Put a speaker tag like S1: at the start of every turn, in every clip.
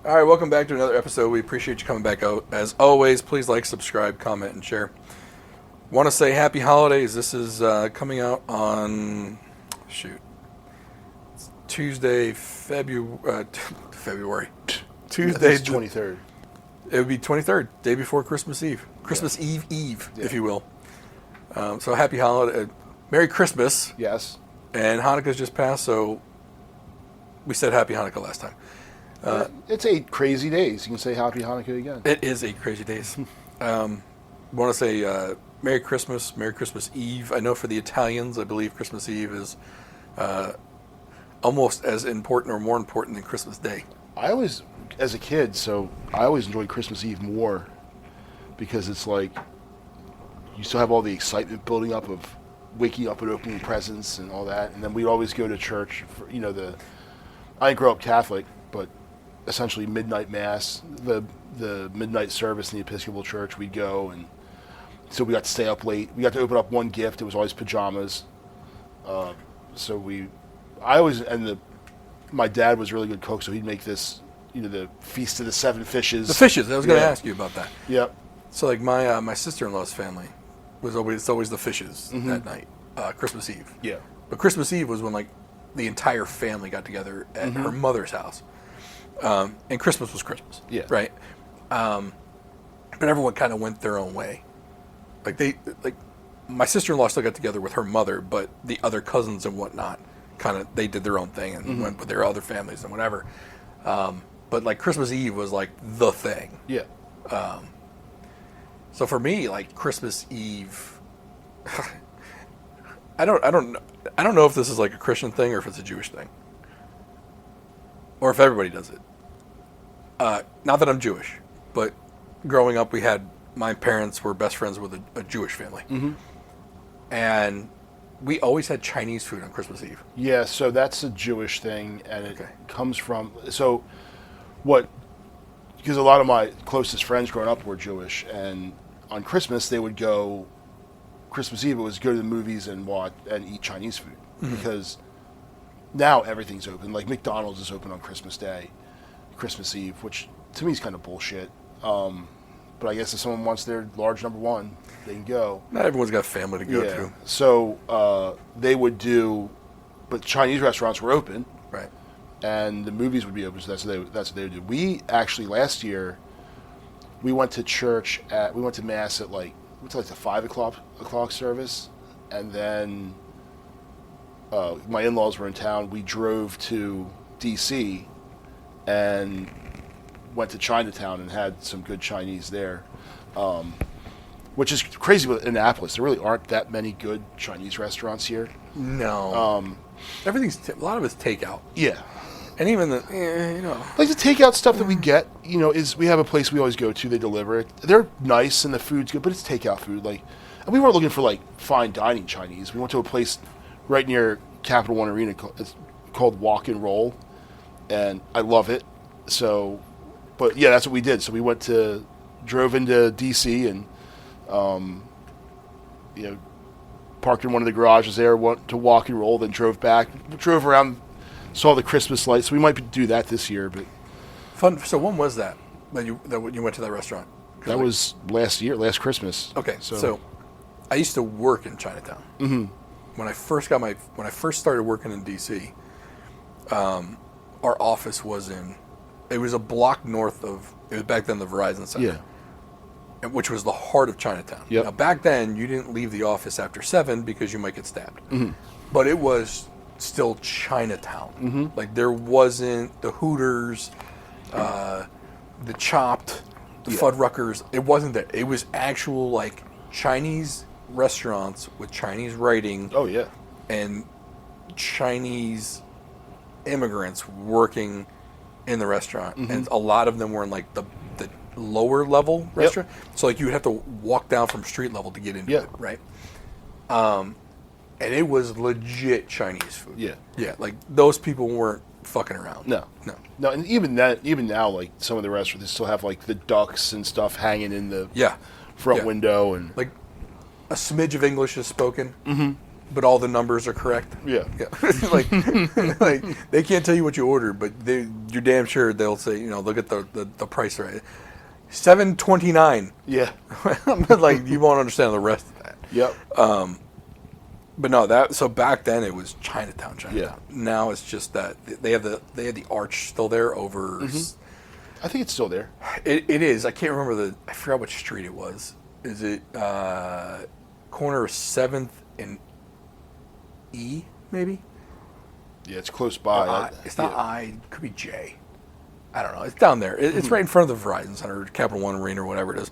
S1: All right, welcome back to another episode. We appreciate you coming back out. As always, please like, subscribe, comment, and share. Want to say happy holidays. This is coming out on, it's Tuesday, February. Tuesday,
S2: 23rd.
S1: It would be 23rd, day before Christmas Eve. Christmas Eve, if you will. So happy holiday. Merry Christmas.
S2: Yes.
S1: And Hanukkah's just passed, so we said happy Hanukkah last time.
S2: It's 8 crazy days. You can say Happy Hanukkah again.
S1: It is 8 crazy days. Want to say Merry Christmas Eve. I know for the Italians, I believe Christmas Eve is almost as important or more important than Christmas Day.
S2: I always, as a kid, I always enjoyed Christmas Eve more because it's like you still have all the excitement building up of waking up and opening presents and all that. And then we'd always go to church for, I didn't grow up Catholic, but essentially midnight mass, the midnight service in the Episcopal Church, we'd go, and so we got to stay up late. We got to open up one gift. It was always pajamas. My dad was a really good cook, so he'd make this, the Feast of the Seven Fishes.
S1: The fishes. I was going to ask you about that.
S2: Yep.
S1: So like my sister-in-law's family it's always the fishes that night, Christmas Eve.
S2: Yeah.
S1: But Christmas Eve was when like the entire family got together at her mother's house. And Christmas was Christmas.
S2: Yeah.
S1: Right. But everyone kind of went their own way. My sister-in-law still got together with her mother, but the other cousins and whatnot they did their own thing and went with their other families and whatever. But like Christmas Eve was like the thing.
S2: Yeah.
S1: So for me, like Christmas Eve, I don't know if this is like a Christian thing or if it's a Jewish thing, or if everybody does it. Not that I'm Jewish, but growing up, my parents were best friends with a Jewish family, and we always had Chinese food on Christmas Eve.
S2: Yeah, so that's a Jewish thing, and it comes from because a lot of my closest friends growing up were Jewish, and on Christmas they would go. Christmas Eve it was go to the movies and watch and eat Chinese food because now everything's open. Like McDonald's is open on Christmas Day, Christmas Eve, which to me is kind of bullshit. But I guess if someone wants their large number one, they can go.
S1: Not everyone's got family to go to.
S2: So they would do, but Chinese restaurants were open,
S1: right?
S2: And the movies would be open. So that's what they would do. We actually last year, we went to church we went to mass at the 5 o'clock service, and then my in-laws were in town. We drove to D.C. and went to Chinatown and had some good Chinese there, which is crazy with Annapolis. There really aren't that many good Chinese restaurants here.
S1: No. Everything's a lot of it's takeout.
S2: Yeah.
S1: And even like
S2: the takeout stuff that we get, is we have a place we always go to. They deliver it. They're nice and the food's good, but it's takeout food. And we weren't looking for fine dining Chinese. We went to a place right near Capital One Arena. It's called Walk and Roll, and I love it. So, but yeah, that's what we did. So we drove into DC and, parked in one of the garages there. Went to Walk and Roll, then drove back. Drove around. Saw the Christmas lights. So we might do that this year, but
S1: fun. So when was that you went to that restaurant?
S2: That was last Christmas.
S1: Okay, so I used to work in Chinatown. Mm-hmm. When I first started working in DC, our office was it was a block north of, it was back then the Verizon Center. Yeah. Which was the heart of Chinatown.
S2: Yep.
S1: Now back then you didn't leave the office after 7 because you might get stabbed. Mm-hmm. But it was still Chinatown. Mm-hmm. There wasn't the Hooters, the Chopped, the Fuddruckers. It wasn't that. It was actual Chinese restaurants with Chinese writing.
S2: Oh yeah.
S1: And Chinese immigrants working in the restaurant, and a lot of them were in the lower level restaurant. So you would have to walk down from street level to get into it, right? And it was legit Chinese food. Yeah. Yeah, those people weren't fucking around.
S2: No, and even now, some of the restaurants, they still have the ducks and stuff hanging in the front window, and
S1: a smidge of English is spoken. Mm-hmm. but all the numbers are correct.
S2: Yeah.
S1: like they can't tell you what you ordered, but you're damn sure they'll say, look at the price right. $7.29.
S2: Yeah.
S1: Like you won't understand the rest of that.
S2: Yep.
S1: But no, so back then it was Chinatown.
S2: Yeah.
S1: Now it's just that they have the arch still there over.
S2: I think it's still there.
S1: It is. I can't remember I forgot which street it was. Is it corner of 7th and E maybe?
S2: Yeah, it's close by.
S1: It's not I. It could be J. I don't know. It's down there. It's right in front of the Verizon Center, Capital One Arena, or whatever it is.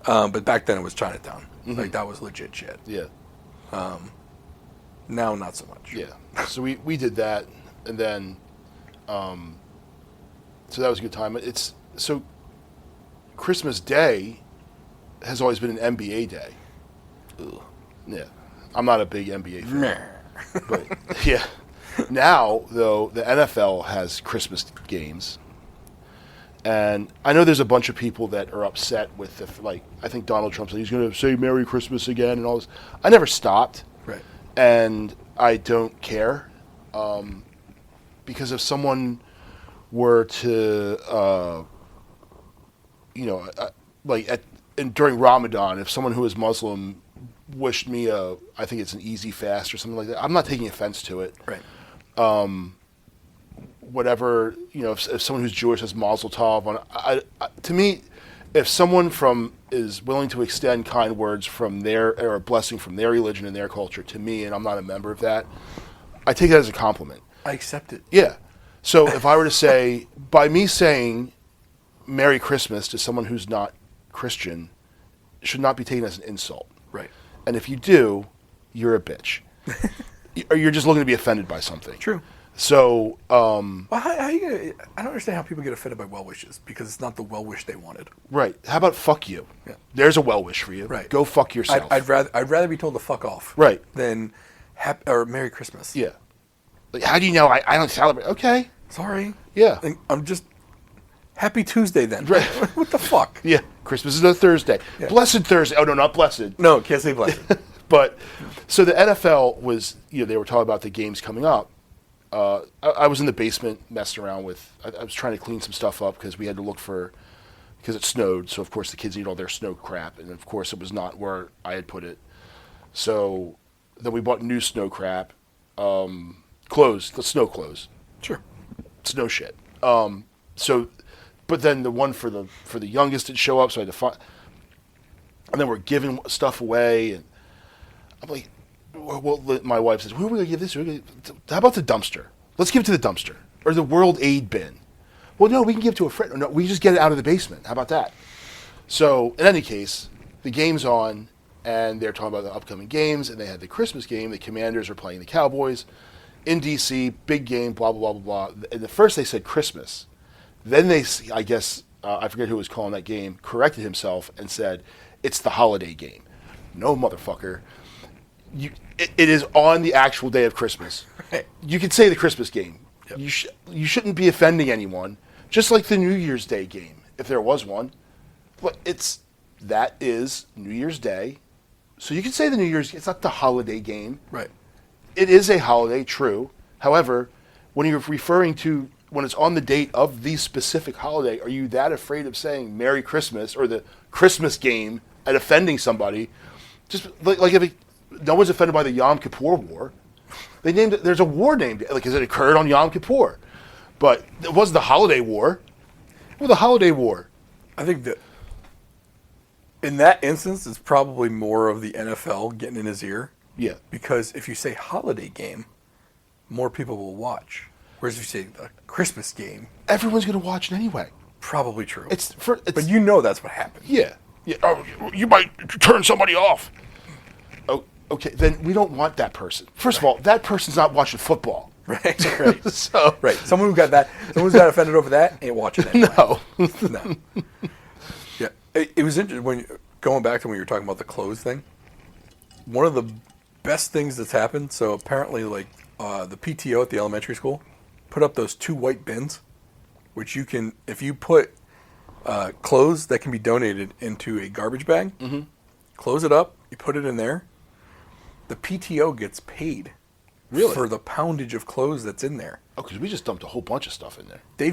S1: But back then it was Chinatown. Like that was legit shit.
S2: Yeah.
S1: Now not so much.
S2: Yeah. So we did that, and then, so that was a good time. So Christmas Day has always been an NBA day.
S1: Ugh.
S2: Yeah. I'm not a big NBA fan.
S1: Meh.
S2: But yeah. Now, though, the NFL has Christmas games. And I know there's a bunch of people that are upset with I think Donald Trump said he's going to say Merry Christmas again and all this. I never stopped.
S1: Right.
S2: And I don't care. Because if someone were to, during Ramadan, if someone who is Muslim wished me I think it's an easy fast or something like that, I'm not taking offense to it.
S1: Right.
S2: Whatever, if someone who's Jewish has Mazel Tov, to me, if someone is willing to extend kind words from or a blessing from their religion and their culture to me, and I'm not a member of that, I take that as a compliment.
S1: I accept it.
S2: Yeah. So if I were to say, by me saying Merry Christmas to someone who's not Christian, should not be taken as an insult.
S1: Right.
S2: And if you do, you're a bitch. Or you're just looking to be offended by something.
S1: True.
S2: So,
S1: well, how you gonna, I don't understand how people get offended by well wishes because it's not the well wish they wanted.
S2: Right. How about fuck you?
S1: Yeah.
S2: There's a well wish for you.
S1: Right.
S2: Go fuck yourself.
S1: I'd rather be told to fuck off.
S2: Right.
S1: Than or Merry Christmas.
S2: Yeah. Like, how do you know I don't celebrate? Okay.
S1: Sorry.
S2: Yeah.
S1: I'm just Happy Tuesday then.
S2: Right.
S1: What the fuck?
S2: Yeah. Christmas is a Thursday.
S1: Yeah.
S2: Blessed Thursday. Oh no, not blessed.
S1: No, can't say blessed.
S2: But so the NFL was, they were talking about the games coming up. I was in the basement messing around with. I was trying to clean some stuff up because we had to look because it snowed. So of course the kids eat all their snow crap, and of course it was not where I had put it. So then we bought new snow crap, clothes, the snow clothes,
S1: Sure.
S2: snow shit. But then the one for the youngest didn't show up, so I had to find. And then we're giving stuff away, and I'm like, well, my wife says, who are we going to give this to? How about the dumpster? Let's give it to the dumpster. Or the World Aid bin. Well, no, we can give it to a friend. No, we just get it out of the basement. How about that? So, in any case, the game's on, and they're talking about the upcoming games, and they had the Christmas game. The Commanders are playing the Cowboys in D.C., big game, blah, blah, blah, blah, blah. And at first they said Christmas. Then they, I guess, I forget who was calling that game, corrected himself and said, it's the holiday game. No, motherfucker. It is on the actual day of Christmas.
S1: Right.
S2: You could say the Christmas game.
S1: Yep.
S2: You shouldn't be offending anyone. Just like the New Year's Day game, if there was one. But that is New Year's Day. So you can say the New Year's. It's not the holiday game.
S1: Right.
S2: It is a holiday, true. However, when you're referring to when it's on the date of the specific holiday, are you that afraid of saying Merry Christmas or the Christmas game and offending somebody? Just like if no one's offended by the Yom Kippur War. They named it. There's a war named because it occurred on Yom Kippur, but it wasn't the Holiday War. Well, the Holiday War.
S1: I think that in that instance, it's probably more of the NFL getting in his ear.
S2: Yeah.
S1: Because if you say holiday game, more people will watch. Whereas if you say the Christmas game,
S2: everyone's going to watch it anyway.
S1: Probably true.
S2: But
S1: you know that's what happened.
S2: Yeah. Yeah. Oh, you might turn somebody off. Oh, okay. Then we don't want that person. First of all, that person's not watching football.
S1: Right. Right.
S2: So
S1: right. Someone who's got offended over that ain't watching it. Anyway.
S2: No.
S1: No. Yeah. It was interesting going back to when you were talking about the clothes thing. One of the best things that's happened. So apparently, the PTO at the elementary school put up those 2 white bins, which you can, if you put clothes that can be donated into a garbage bag, close it up, you put it in there, the PTO gets paid
S2: Really?
S1: for the poundage of clothes that's in there.
S2: Oh, because we just dumped a whole bunch of stuff in there.
S1: They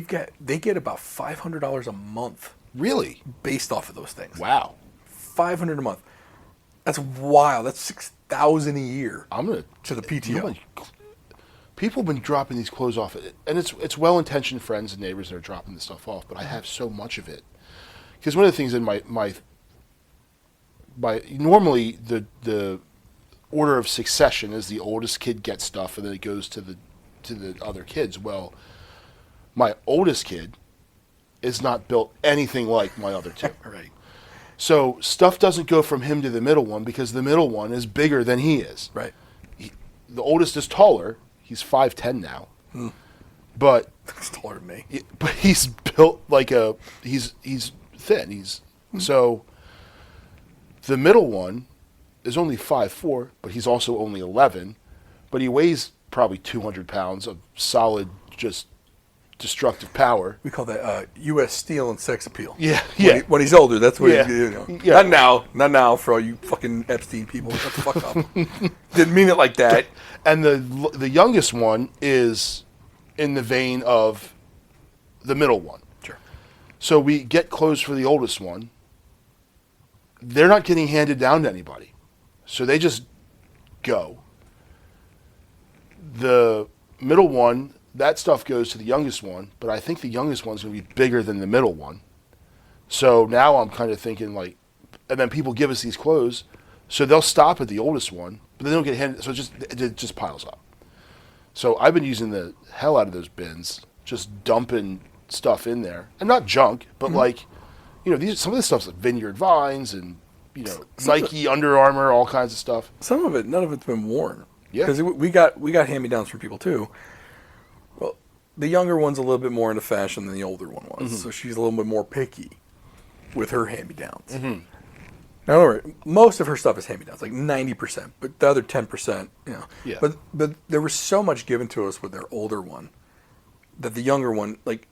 S1: get about $500 a month
S2: Really?
S1: based off of those things.
S2: Wow.
S1: 500 a month. That's wild. That's 6,000 a year
S2: I'm gonna
S1: to the PTO.
S2: People have been dropping these clothes off, and it's well-intentioned friends and neighbors that are dropping this stuff off. But I have so much of it because one of the things in my normally the order of succession is the oldest kid gets stuff, and then it goes to the other kids. Well, my oldest kid is not built anything like my other two.
S1: Right.
S2: So stuff doesn't go from him to the middle one because the middle one is bigger than he is.
S1: Right.
S2: The oldest is taller. He's 5'10" now. But
S1: He's taller than me.
S2: but he's built like he's thin. So the middle one is only 5'4", but he's also only 11. But he weighs probably 200 pounds of solid, just destructive power.
S1: We call that U.S. Steel and sex appeal.
S2: Yeah, yeah.
S1: When he's older, that's what
S2: Yeah. Yeah.
S1: Not now for all you fucking Epstein people. Shut the fuck up. Didn't mean it like that.
S2: And the youngest one is in the vein of the middle one.
S1: Sure.
S2: So we get clothes for the oldest one. They're not getting handed down to anybody. So they just go. The middle one, that stuff goes to the youngest one, but I think the youngest one's going to be bigger than the middle one. So now I'm kind of thinking like, and then people give us these clothes, so they'll stop at the oldest one, but they don't get handed, so it just piles up. So I've been using the hell out of those bins, just dumping stuff in there, and not junk, but like, some of this stuff's like Vineyard Vines and Nike, Under Armour, all kinds of stuff.
S1: Some of it, none of it's been worn.
S2: Yeah.
S1: Because we got hand-me-downs from people too. Well, the younger one's a little bit more into fashion than the older one was, so she's a little bit more picky with her hand-me-downs. Now, don't worry, most of her stuff is hand-me-downs, like 90%, but the other 10%,
S2: Yeah.
S1: But there was so much given to us with their older one that the younger one, like,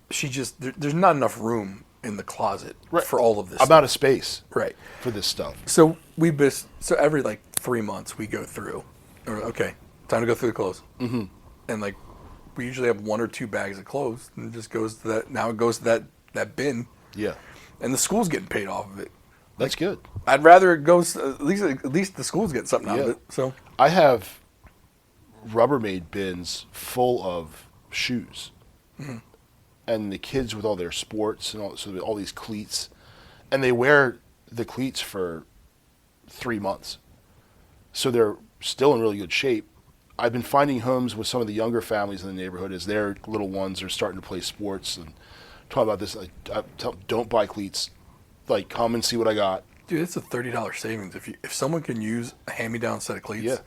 S1: there's not enough room in the closet for all of this.
S2: I'm out of space
S1: Right.
S2: for this stuff.
S1: So so every like 3 months we go through. Okay, time to go through the clothes. Mm-hmm. And like we usually have 1 or 2 bags of clothes, and it just goes to that. Now it goes to that bin.
S2: Yeah.
S1: And the school's getting paid off of it.
S2: That's good.
S1: I'd rather it goes at least the school's getting something out of it. So
S2: I have Rubbermaid bins full of shoes. And the kids with all their sports and all these cleats, and they wear the cleats for 3 months, so they're still in really good shape. I've been finding homes with some of the younger families in the neighborhood as their little ones are starting to play sports and talk about this. I tell them, don't buy cleats. Like, come and see what I got.
S1: dude, it's a $30 savings if someone can use a hand-me-down set of cleats.
S2: Yeah.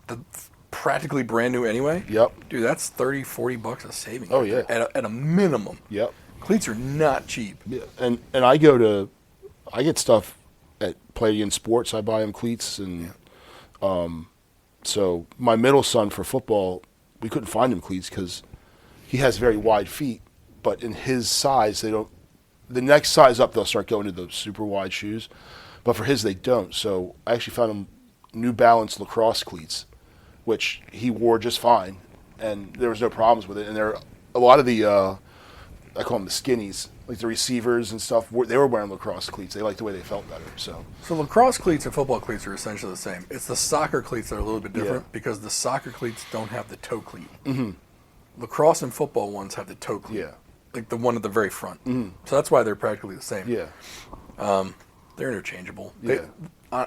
S1: That's practically brand new anyway.
S2: Yep.
S1: Dude, that's $30-$40 a saving.
S2: Oh,
S1: right
S2: yeah.
S1: there, at a minimum.
S2: Yep.
S1: Cleats are not cheap.
S2: Yeah. And I get stuff at Palladian Sports. I buy them cleats, and so my middle son for football, we couldn't find him cleats because he has very wide feet, but in his size, they don't. The next size up, they'll start going to those super wide shoes, but for his, they don't. So I actually found him New Balance lacrosse cleats, which he wore just fine, and there was no problems with it. And there, a lot of the, I call them the skinnies, like the receivers and stuff. They were wearing lacrosse cleats. They liked the way they felt better. So
S1: lacrosse cleats and football cleats are essentially the same. It's the soccer cleats that are a little bit different because the soccer cleats don't have the toe cleat. Mm-hmm. Lacrosse and football ones have the toe cleat.
S2: Yeah.
S1: Like the one at the very front. Mm-hmm. So that's why they're practically the same.
S2: yeah,
S1: They're interchangeable.
S2: Yeah.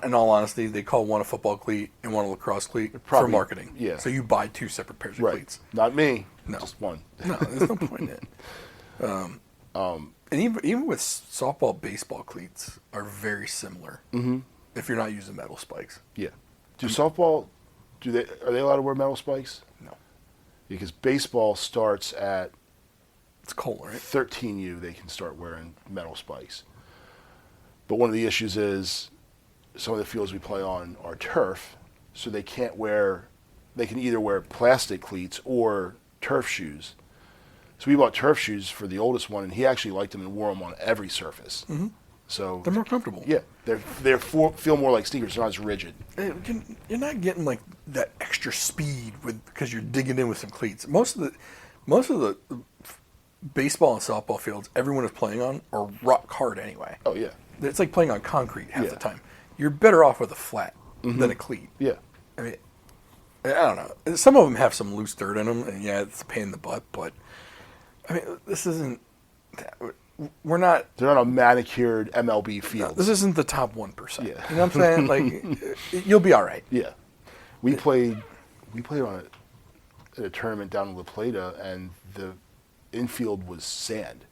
S1: In all honesty, they call one a football cleat and one a lacrosse cleat for
S2: Probably,
S1: marketing.
S2: yeah.
S1: So you buy 2 separate pairs of
S2: right.
S1: cleats.
S2: Not me.
S1: No.
S2: Just one.
S1: No, there's no point in it. And even with softball, baseball cleats are very similar. Mm-hmm. If you're not using metal spikes.
S2: Yeah. Do softball? Are they allowed to wear metal spikes?
S1: No.
S2: Because baseball starts at
S1: It's cold, right?
S2: 13U. They can start wearing metal spikes. But one of the issues is some of the fields we play on are turf, so they can't wear. They can either wear plastic cleats or turf shoes. So we bought turf shoes for the oldest one, and he actually liked them and wore them on every surface. Mm-hmm. So
S1: They're more comfortable.
S2: yeah, feel more like sneakers. They're not as rigid.
S1: You're not getting like that extra speed because you're digging in with some cleats. Most of the baseball and softball fields everyone is playing on are rock hard anyway.
S2: Oh yeah,
S1: It's like playing on concrete half
S2: Yeah.
S1: the time. You're better off with a flat than a cleat.
S2: yeah.
S1: I mean, I don't know. Some of them have some loose dirt in them, and yeah, it's a pain in the butt. But I mean, this isn't. We're not.
S2: They're not a manicured MLB field.
S1: This isn't the top 1%.
S2: Yeah.
S1: You know what I'm saying? Like, you'll be all right.
S2: Yeah, we played on at a tournament down in La Plata, and the infield was sand,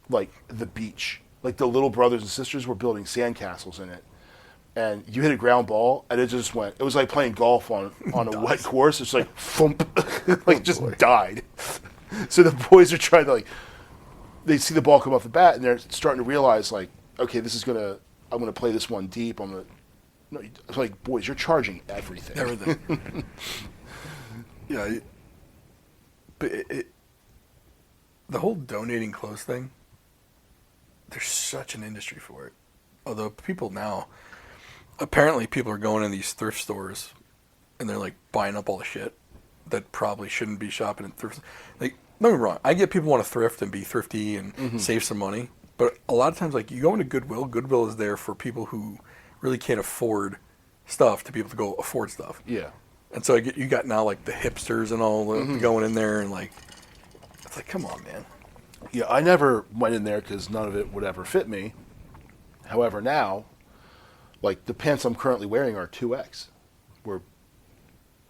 S2: like the beach. Like the little brothers and sisters were building sandcastles in it, and you hit a ground ball, and it just went. It was like playing golf on a wet course. It's like thump, like it just died. So the boys are trying to they see the ball come off the bat, and they're starting to realize like, okay, I'm gonna play this one deep. No, it's like, boys, you're charging everything.
S1: Everything. Yeah. But the whole donating clothes thing, there's such an industry for it. Although apparently people are going in these thrift stores and they're like buying up all the shit that probably shouldn't be shopping in thrift. Like, don't get me wrong, I get people want to thrift and be thrifty and save some money, but a lot of times, like, you go into Goodwill. Goodwill is there for people who really can't afford stuff to be able to go afford stuff.
S2: Yeah.
S1: And so you got now like the hipsters and all going in there, and like, it's like, come on, man.
S2: Yeah, I never went in there because none of it would ever fit me. However, now, like the pants I'm currently wearing are 2X, where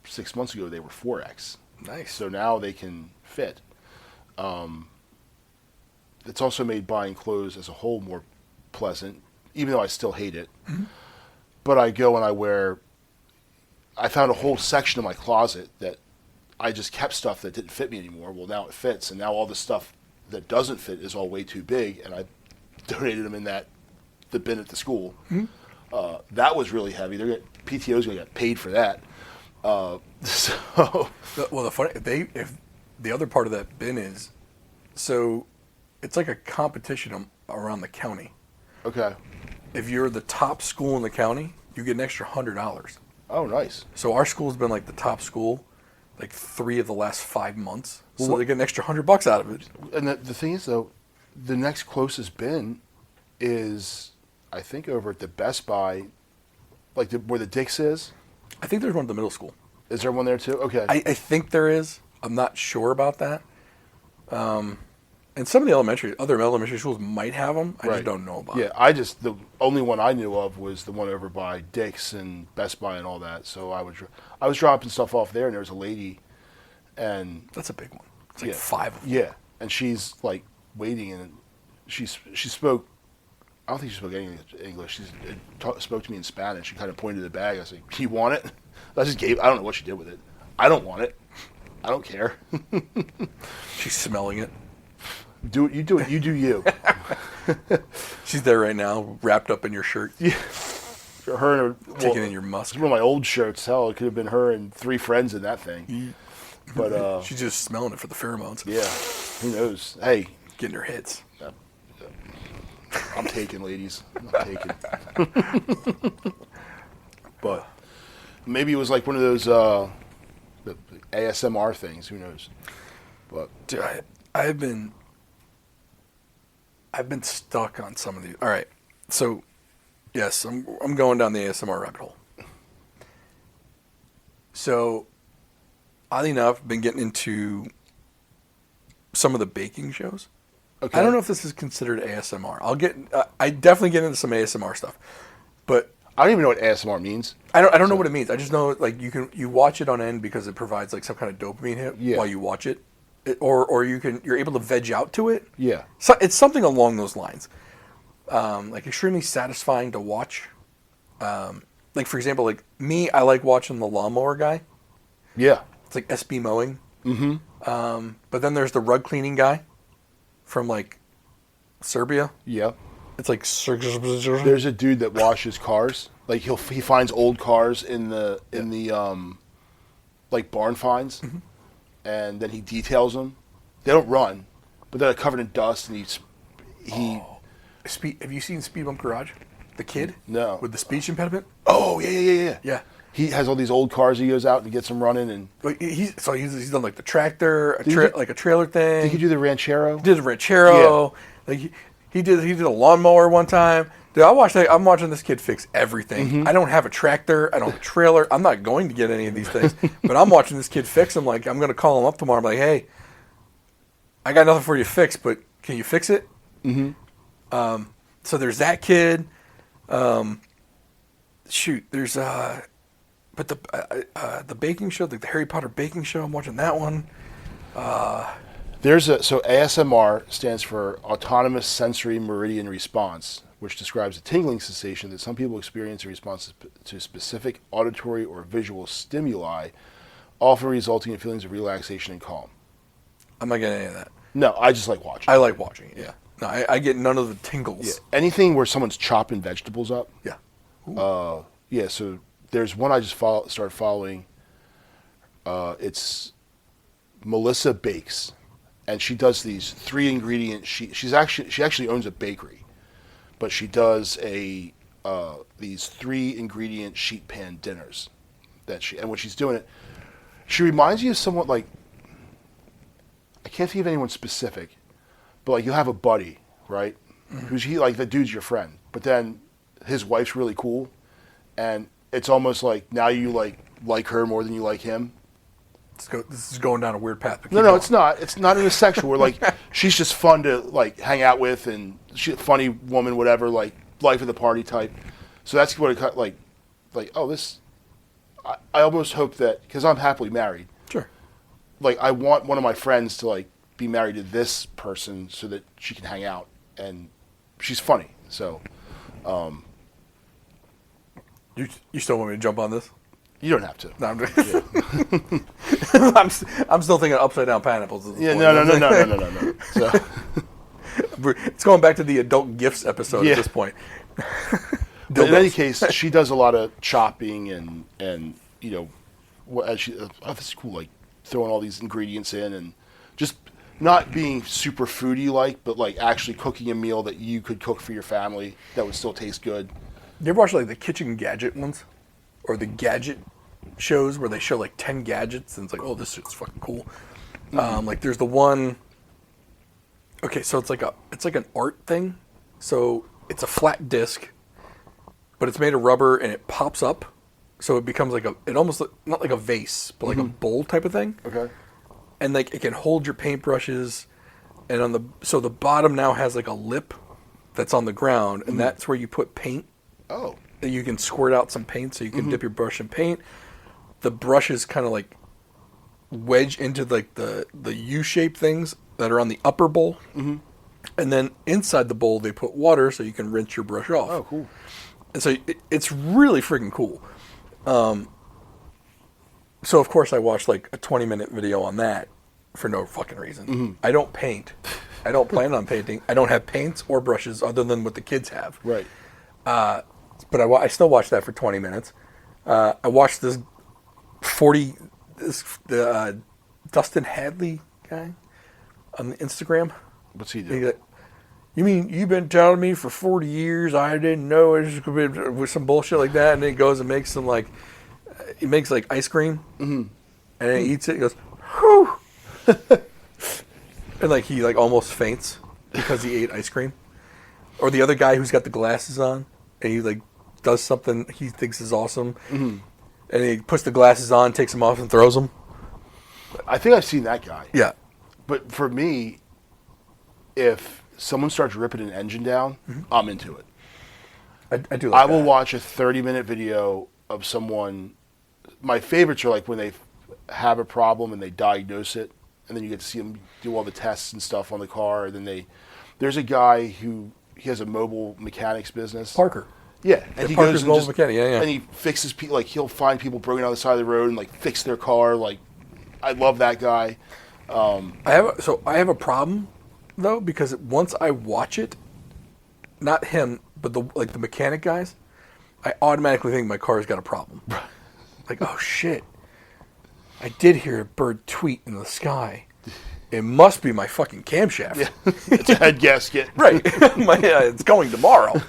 S2: 6 months ago they were 4X.
S1: Nice.
S2: So now they can fit. It's also made buying clothes as a whole more pleasant, even though I still hate it.
S1: Mm-hmm.
S2: But I go and I found a whole section of my closet that I just kept stuff that didn't fit me anymore. Well, now it fits, and now all the stuff that doesn't fit is all way too big, and I donated them in the bin at the school. Mm-hmm. That was really heavy. PTO's going to get paid for that. So
S1: Well, if the other part of that bin is, so it's like a competition around the county.
S2: okay.
S1: If you're the top school in the county, you get an extra $100.
S2: Oh, nice.
S1: So our school's been like the top school, like 3 of the last 5 months. So
S2: Well,
S1: they get an extra $100 out of it.
S2: And the thing is, though, the next closest bin is, I think, over at the Best Buy, like where the Dick's is.
S1: I think there's one at the middle school.
S2: Is there one there too? Okay.
S1: I think there is. I'm not sure about that. And some of the other elementary schools might have them. I just don't know about it.
S2: Yeah, the only one I knew of was the one over by Dick's and Best Buy and all that. So I was dropping stuff off there, and there was a lady, and
S1: That's a big one. It's like
S2: yeah,
S1: 5 of them.
S2: yeah, and she's like waiting, and she spoke. I don't think she spoke any English. She spoke to me in Spanish. She kind of pointed to the bag. I was like, "You want it?" I don't know what she did with it. I don't want it. I don't care.
S1: She's smelling it.
S2: Do it. You do it. You do you.
S1: She's there right now, wrapped up in your shirt,
S2: Yeah. Her and
S1: taking in your musk.
S2: It's one of my old shirts. Hell, it could have been her and 3 friends in that thing. But
S1: She's just smelling it for the pheromones.
S2: yeah, who knows? Hey,
S1: Getting her hits.
S2: I'm taking, ladies. I'm taking. But maybe it was like one of those the ASMR things. Who knows? But
S1: Dude, I've been stuck on some of these. All right, so yes, I'm going down the ASMR rabbit hole. So, oddly enough, been getting into some of the baking shows.
S2: okay,
S1: I don't know if this is considered ASMR. I definitely get into some ASMR stuff, but
S2: I don't even know what ASMR means.
S1: I don't know what it means. I just know like you watch it on end because it provides like some kind of dopamine hit
S2: Yeah.
S1: while you watch it, or you're able to veg out to it.
S2: Yeah.
S1: So it's something along those lines, like extremely satisfying to watch. Like for example, like me, I like watching the lawnmower guy.
S2: Yeah.
S1: It's like SB mowing. Mm-hmm. But then there's the rug cleaning guy from like Serbia.
S2: Yeah.
S1: It's like
S2: There's a dude that washes cars. Like he finds old cars in the like barn finds, and then he details them. They don't run, but they're covered in dust, and he
S1: Have you seen Speed Bump Garage? The kid?
S2: No.
S1: With the speech impediment?
S2: Oh, yeah.
S1: Yeah.
S2: He has all these old cars. He goes out and gets them running. And
S1: He's done like the tractor,
S2: you-
S1: like a trailer thing.
S2: did he do the Ranchero?
S1: He did a Ranchero. Like he did a lawnmower one time. Dude, I'm watching this kid fix everything.
S2: Mm-hmm.
S1: I don't have a tractor. I don't have a trailer. I'm not going to get any of these things. But I'm watching this kid fix them. Like, I'm going to call him up tomorrow. I'm like, hey, I got nothing for you to fix, but can you fix it? Mm-hmm. So there's that kid. There's but the baking show, like the Harry Potter baking show. I'm watching that one.
S2: So ASMR stands for Autonomous Sensory Meridian Response, which describes a tingling sensation that some people experience in response to specific auditory or visual stimuli, often resulting in feelings of relaxation and calm.
S1: I'm not getting any of that.
S2: No, I just like watching.
S1: I like watching it. Yeah. No, I get none of the tingles.
S2: Yeah. Anything where someone's chopping vegetables up.
S1: Yeah.
S2: Yeah. So there's one I just started following. It's Melissa Bakes, and she does these 3-ingredient. She actually owns a bakery, but she does these 3-ingredient sheet pan dinners and when she's doing it, she reminds you of somewhat like, I can't think of anyone specific, but like you'll have a buddy, right? Mm-hmm. Like the dude's your friend, but then his wife's really cool, and it's almost like now you like her more than you like him.
S1: This is going down a weird path.
S2: No, it's not. It's not in a sexual where like she's just fun to like hang out with, and she's a funny woman, whatever, like life of the party type. So that's what it like. Oh, this. I almost hope that because I'm happily married.
S1: Sure.
S2: Like I want one of my friends to like be married to this person so that she can hang out, and she's funny. So,
S1: you still want me to jump on this?
S2: you don't have to.
S1: No, I'm still thinking upside down pineapples.
S2: Yeah, no. So,
S1: it's going back to the adult gifts episode at this point.
S2: but in any case, she does a lot of chopping and you know, this is cool, like throwing all these ingredients in and just not being super foodie like, but like actually cooking a meal that you could cook for your family that would still taste good.
S1: You ever watch like the kitchen gadget ones, or the gadget shows where they show like 10 gadgets and it's like, oh, this shit's fucking cool. Mm-hmm. Like there's the one. Okay, so it's like an art thing. So it's a flat disc, but it's made of rubber and it pops up, so it becomes like it almost not like a vase, but like a bowl type of thing.
S2: Okay.
S1: And like it can hold your paintbrushes, and so the bottom now has like a lip that's on the ground, and that's where you put paint.
S2: Oh.
S1: You can squirt out some paint, so you can dip your brush in paint. The brushes kind of like wedge into like the U-shaped things that are on the upper bowl, and then inside the bowl they put water so you can rinse your brush off.
S2: Oh, cool.
S1: And so it's really freaking cool. So of course I watched like a 20-minute video on that for no fucking reason. I don't paint. I don't plan on painting. I don't have paints or brushes other than what the kids have.
S2: Right.
S1: But I still watched that for 20 minutes. I watched the Dustin Hadley guy on the Instagram.
S2: What's he
S1: He's
S2: do?
S1: like, you mean you've been telling me for 40 years I didn't know it was with some bullshit like that, and then he goes and makes some like he makes like ice cream, and then he eats it. He goes, whew, and like he like almost faints because he ate ice cream. Or the other guy who's got the glasses on and he like does something he thinks is awesome, and he puts the glasses on, takes them off, and throws them.
S2: I think I've seen that guy.
S1: Yeah.
S2: But for me, if someone starts ripping an engine down, I'm into it.
S1: I do like
S2: I will
S1: that.
S2: watch a 30-minute video of someone. My favorites are like when they have a problem and they diagnose it, and then you get to see them do all the tests and stuff on the car. And then there's a guy who he has a mobile mechanics business.
S1: Parker.
S2: Yeah, and he
S1: Parker's
S2: goes and
S1: mobile
S2: just,
S1: mechanic, yeah.
S2: and he fixes people. Like he'll find people broken on the side of the road and like fix their car. Like I love that guy.
S1: I have a problem though, because once I watch it, not him, but the mechanic guys, I automatically think my car's got a problem. Like, oh shit, I did hear a bird tweet in the sky. it must be my fucking camshaft.
S2: Yeah. It's a head gasket.
S1: Right. It's going tomorrow.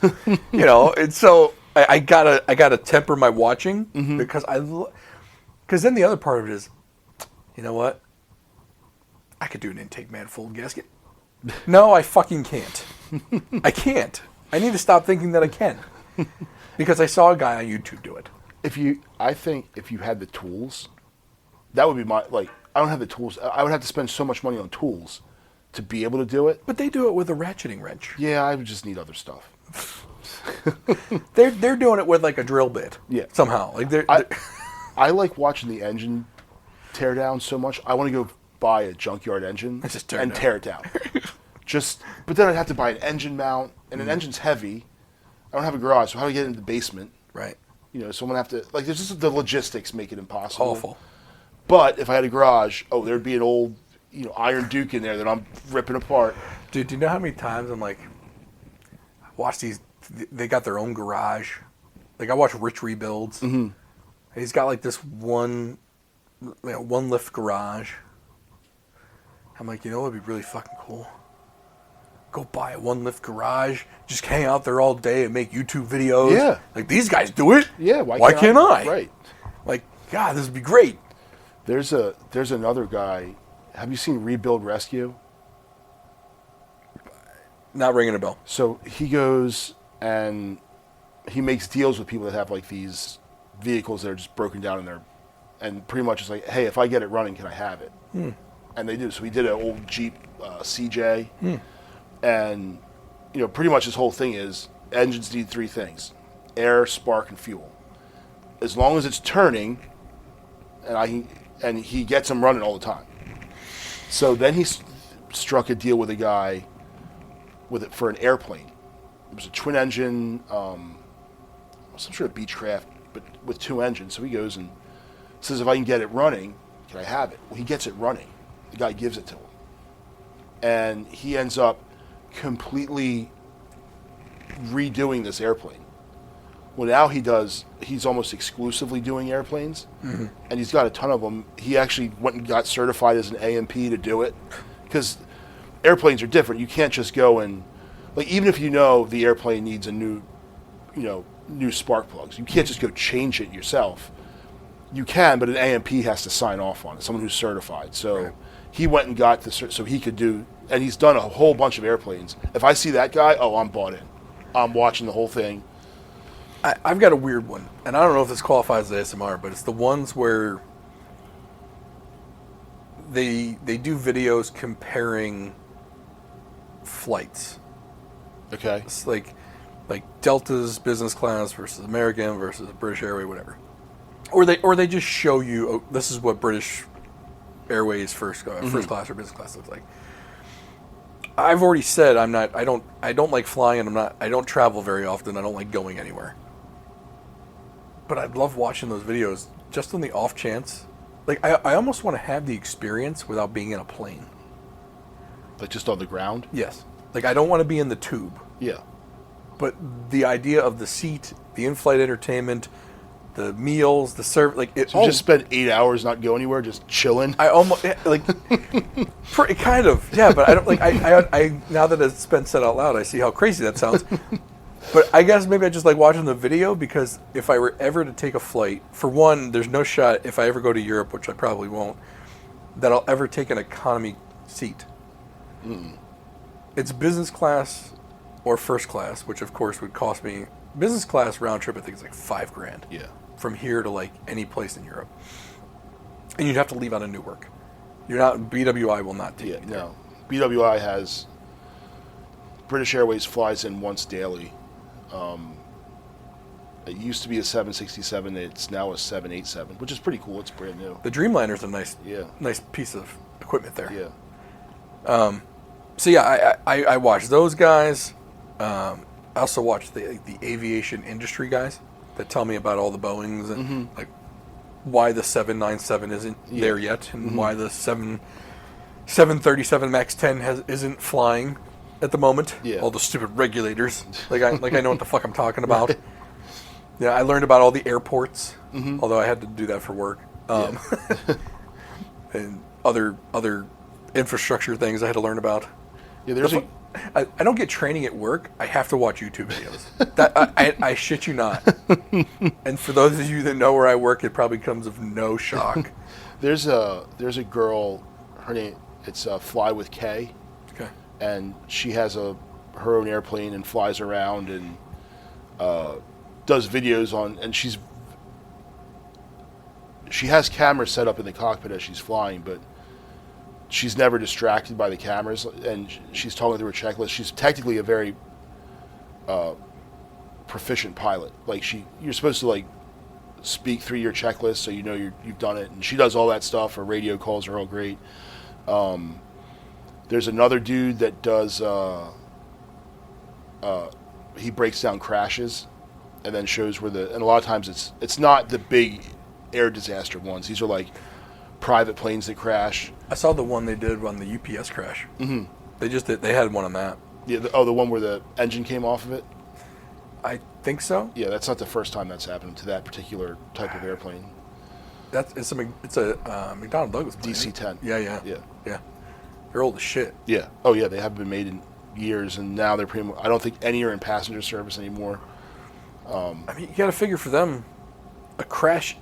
S1: And so I gotta temper my watching because then the other part of it is, you know what? I could do an intake manifold gasket. No, I fucking can't. I can't. I need to stop thinking that I can. Because I saw a guy on YouTube do it.
S2: I think if you had the tools, that would be I don't have the tools. I would have to spend so much money on tools to be able to do it.
S1: But they do it with a ratcheting wrench.
S2: Yeah, I would just need other stuff.
S1: They're doing it with like a drill bit.
S2: Yeah.
S1: Somehow.
S2: I like watching the engine tear down so much. I want to go buy a junkyard engine and tear it down. But then I'd have to buy an engine mount, and an engine's heavy. I don't have a garage, so how do I get into the basement?
S1: Right.
S2: Someone have to there's just the logistics make it impossible.
S1: Awful.
S2: But if I had a garage, there'd be an old, Iron Duke in there that I'm ripping apart.
S1: Dude, do you know how many times I'm like, watch these? They got their own garage. Like I watch Rich Rebuilds. Mm-hmm. He's got like this one lift garage. I'm like, what would be really fucking cool? Go buy a one lift garage, just hang out there all day and make YouTube videos.
S2: Yeah.
S1: Like these guys do it.
S2: Yeah,
S1: why can't I?
S2: Right.
S1: Like, God, this would be great.
S2: There's another guy. Have you seen Rebuild Rescue?
S1: Not ringing a bell.
S2: So he goes and he makes deals with people that have like these vehicles that are just broken down in there, and pretty much it's like, hey, if I get it running, can I have it? And they do. So he did an old Jeep CJ, and pretty much his whole thing is engines need three things: air, spark, and fuel. As long as it's turning, and he gets them running all the time. So then he struck a deal with a guy for an airplane. It was a twin engine, some sort of Beechcraft, but with two engines. So he goes and says, if I can get it running, can I have it? Well, he gets it running. The guy gives it to him. And he ends up completely redoing this airplane. Well, now he's almost exclusively doing airplanes, and he's got a ton of them. He actually went and got certified as an A&P to do it, because airplanes are different. You can't just go and, even if the airplane needs a new spark plugs, you can't just go change it yourself. You can, but an A&P has to sign off on it, someone who's certified. So he went and got so he could do, and he's done a whole bunch of airplanes. If I see that guy, I'm bought in. I'm watching the whole thing.
S1: I've got a weird one, and I don't know if this qualifies as ASMR, but it's the ones where they do videos comparing flights.
S2: Okay.
S1: It's like Delta's business class versus American versus British Airways, whatever. Or they just show you, this is what British Airways first class or business class looks like. I've already said I don't like flying, and I don't travel very often. I don't like going anywhere. But I love watching those videos just on the off chance. I almost want to have the experience without being in a plane.
S2: Like just on the ground?
S1: Yes. I don't want to be in the tube.
S2: Yeah.
S1: But the idea of the seat, the in-flight entertainment, the meals, the service,
S2: just spend 8 hours not go anywhere, just chilling.
S1: I almost kind of, yeah. But I don't I now that it's been said out loud, I see how crazy that sounds. But I guess maybe I just like watching the video, because if I were ever to take a flight, for one, there's no shot if I ever go to Europe, which I probably won't, that I'll ever take an economy seat. It's business class or first class, which of course would cost me, business class round trip I think is like $5,000.
S2: Yeah.
S1: From here to any place in Europe. And you'd have to leave out of Newark. BWI will not take you there.
S2: No. BWI has, British Airways flies in once daily. It used to be a 767. It's now a 787, which is pretty cool. It's brand new.
S1: The Dreamliner's a nice piece of equipment there.
S2: Yeah.
S1: So yeah, I watch those guys. I also watch the aviation industry guys that tell me about all the Boeings and why the 797 isn't there yet, and why the 737 MAX 10 isn't flying at the moment.
S2: Yeah.
S1: All the stupid regulators. I know what the fuck I'm talking about. Yeah, I learned about all the airports, although I had to do that for work. And other infrastructure things I had to learn about.
S2: Yeah, there's
S1: I don't get training at work. I have to watch YouTube videos. That I shit you not. And for those of you that know where I work, it probably comes of no shock.
S2: there's a girl. Her name it's Fly with K,
S1: Okay.
S2: and she has her own airplane and flies around and does videos on. And she has cameras set up in the cockpit as she's flying, but she's never distracted by the cameras, and she's talking through her checklist. She's technically a very proficient pilot. Like you're supposed to like speak through your checklist so you know you've done it, and she does all that stuff. Her radio calls are all great. There's another dude that does. He breaks down crashes, and then shows where and a lot of times it's not the big air disaster ones. These are like private planes that crash.
S1: I saw the one they did on the UPS crash. Mm-hmm. They had one on that.
S2: Yeah. The one where the engine came off of it.
S1: I think so.
S2: Yeah, that's not the first time that's happened to that particular type of airplane.
S1: It's a McDonnell Douglas plane.
S2: DC-10.
S1: Yeah. They're old as shit.
S2: Yeah. Oh yeah, they haven't been made in years, and now they're pretty much, I don't think any are in passenger service anymore.
S1: I mean, you got to figure for them, a crash,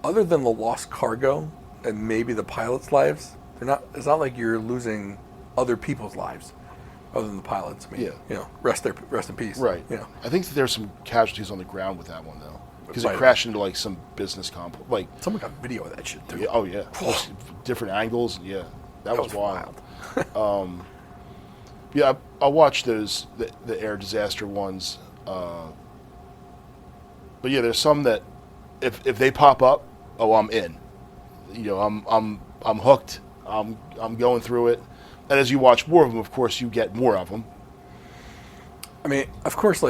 S1: other than the lost cargo and maybe the pilots' lives, it's not like you're losing other people's lives, other than the pilots. I mean, rest in peace.
S2: Right. I think that there's some casualties on the ground with that one though, because it crashed into like some business complex. Like
S1: someone got video of that shit too.
S2: Yeah, oh yeah, different angles. Yeah, that was wild. Yeah, I'll watch those the air disaster ones. But yeah, there's some that if they pop up, I'm in. I'm hooked. I'm going through it. And as you watch more of them, of course, you get more of them.
S1: I mean, of course,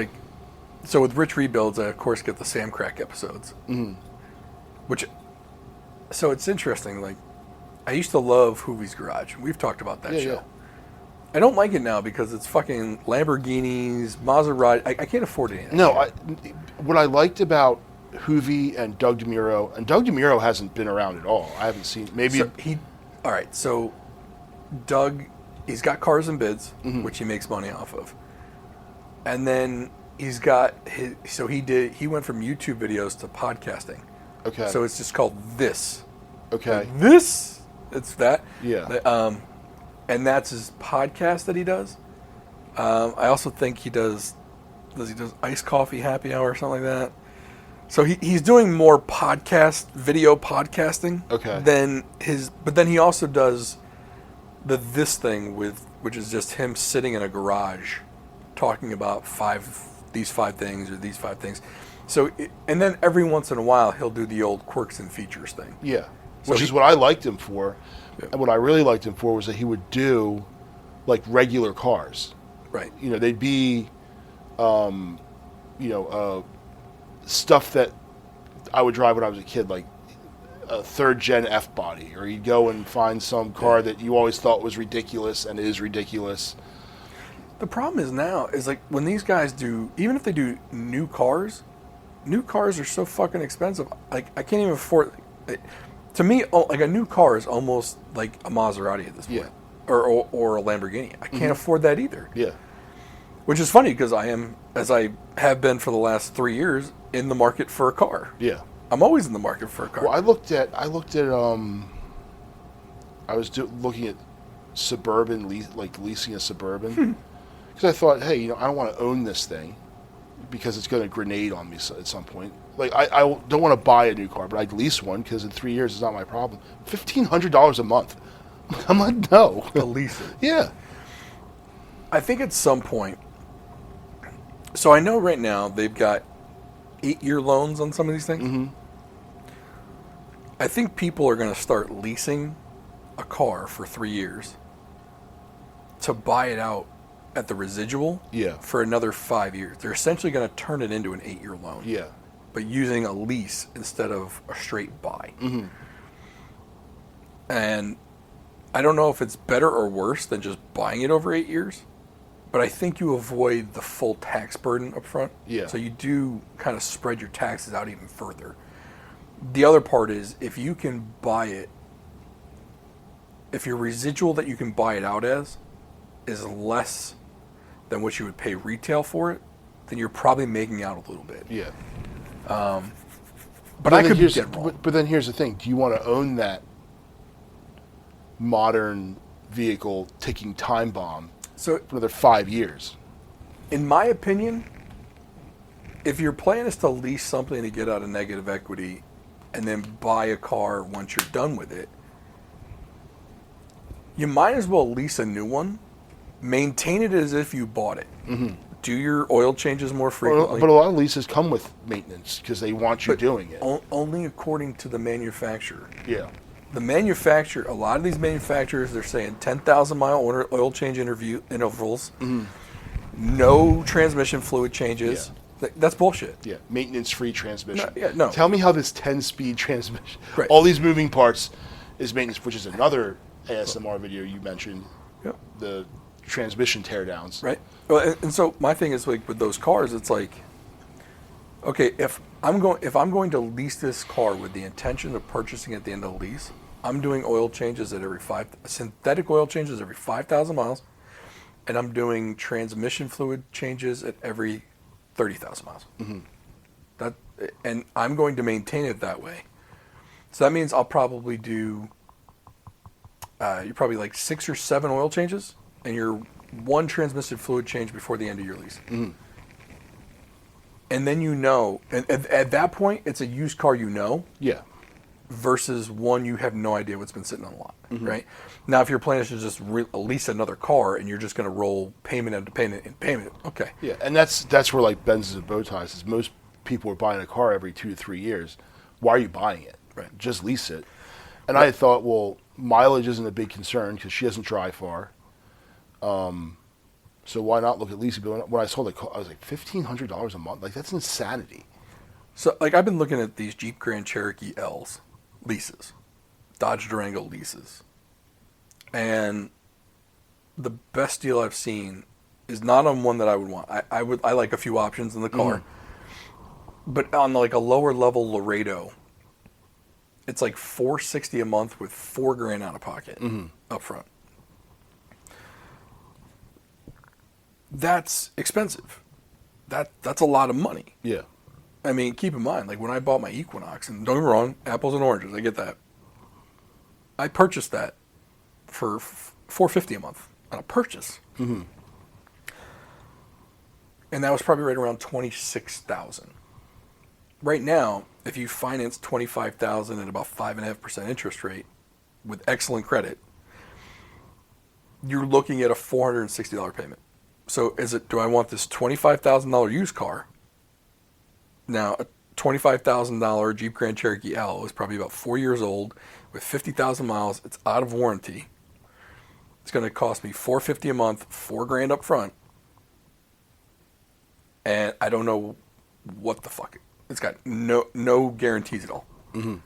S1: so with Rich Rebuilds, I of course get the Sam Crack episodes. Mm-hmm. So it's interesting. I used to love Hoovie's Garage. We've talked about that show. Yeah. I don't like it now because it's fucking Lamborghinis, Maserati. I can't afford it.
S2: No, what I liked about Hoovie and Doug DeMuro, and Doug DeMuro hasn't been around at all. I haven't seen, maybe.
S1: So Doug, he's got Cars and Bids, mm-hmm. which he makes money off of. And then he's got he went from YouTube videos to podcasting.
S2: Okay.
S1: So it's just called This.
S2: Okay.
S1: It's that.
S2: Yeah.
S1: And that's his podcast that he does. I also think he does Iced Coffee Happy Hour or something like that. So he's doing more video podcasting.
S2: Okay.
S1: But then he also does this thing which is just him sitting in a garage talking about these five things. So, and then every once in a while he'll do the old quirks and features thing.
S2: Yeah. Which is what I liked him for. Yeah. And what I really liked him for was that he would do like regular cars.
S1: Right.
S2: They'd be, stuff that I would drive when I was a kid, like a third gen F body, or you'd go and find some car that you always thought was ridiculous and is ridiculous.
S1: The problem is now is when these guys do, even if they do new cars are so fucking expensive. I can't even afford. To me, a new car is almost like a Maserati at this point, or a Lamborghini. I can't afford that either.
S2: Yeah,
S1: which is funny because I am, as I have been for the last 3 years, in the market for a car.
S2: Yeah,
S1: I'm always in the market for a car.
S2: Well, I looked at. I was looking at Suburban, leasing a Suburban, because I thought, hey, I don't want to own this thing because it's going to grenade on me at some point. I don't want to buy a new car, but I'd lease one because in 3 years it's not my problem. $1,500 a month. I'm like, no.
S1: To lease it.
S2: Yeah.
S1: I think at some point. So I know right now they've got 8-year loans on some of these things.
S2: Mm-hmm.
S1: I think people are going to start leasing a car for 3 years to buy it out at the residual for another 5 years. They're essentially going to turn it into an 8-year loan.
S2: Yeah.
S1: But using a lease instead of a straight buy.
S2: Mm-hmm.
S1: And I don't know if it's better or worse than just buying it over 8 years, but I think you avoid the full tax burden up front.
S2: Yeah.
S1: So you do kind of spread your taxes out even further. The other part is if you can buy it if your residual that you can buy it out as is less than what you would pay retail for it, then you're probably making out a little bit.
S2: Yeah.
S1: But I could be dead wrong.
S2: But then here's the thing: do you want to own that modern vehicle ticking time bomb
S1: So,
S2: for another 5 years?
S1: in my opinion, if your plan is to lease something to get out of negative equity and then buy a car once you're done with it, you might as well lease a new one, maintain it as if you bought it. Mm-hmm. Do your oil changes more frequently.
S2: But a lot of leases come with maintenance because they want you doing it.
S1: Only according to the manufacturer.
S2: Yeah.
S1: The manufacturer, a lot of these manufacturers, they're saying 10,000 mile oil change intervals, no transmission fluid changes.
S2: Yeah.
S1: That's bullshit.
S2: Yeah, maintenance-free transmission.
S1: No.
S2: Tell me how this 10-speed transmission,
S1: Right.
S2: all these moving parts, is maintenance, which is another ASMR video you mentioned,
S1: Yep.
S2: the transmission teardowns.
S1: Right. Well, and so my thing is like with those cars, it's like, okay, if I'm going to lease this car with the intention of purchasing at the end of the lease, I'm doing oil changes at synthetic oil changes every 5,000 miles, and I'm doing transmission fluid changes at every 30,000 miles. Mm-hmm. And I'm going to maintain it that way. So that means I'll probably do, you're probably like 6 or 7 oil changes, and you're 1 transmission fluid change before the end of your lease. Mm-hmm. And then and at that point, it's a used car
S2: Yeah.
S1: versus one you have no idea what's been sitting on the lot, right? Now, if your plan is to just lease another car and you're just going to roll payment after payment and payment, okay.
S2: Yeah, and that's where like Benzes and bow ties is. Most people are buying a car every 2 to 3 years. Why are you buying it?
S1: Right.
S2: Just lease it. And I thought, well, mileage isn't a big concern because she doesn't drive far. So why not look at leasing? But when I saw the car, I was like, $1,500 a month? Like, that's insanity.
S1: So, like, I've been looking at these Jeep Grand Cherokee L's leases, Dodge Durango leases, and the best deal I've seen is not on one that I would want. I like a few options in the car, but on like a lower level Laredo, it's like $460 a month with $4,000 out of pocket up front. That's expensive. That's a lot of money.
S2: Yeah.
S1: I mean, keep in mind, like when I bought my Equinox, and don't get me wrong, apples and oranges, I get that. I purchased that for $450 a month on a purchase, and that was probably right around $26,000. Right now, if you finance $25,000 at about 5.5% interest rate with excellent credit, you're looking at a $460 payment. So do I want this $25,000 used car? Now, a $25,000 Jeep Grand Cherokee L is probably about 4 years old with 50,000 miles. It's out of warranty. It's going to cost me $450 a month, $4,000 up front. And I don't know what the fuck. It's got no guarantees at all. Mm-hmm.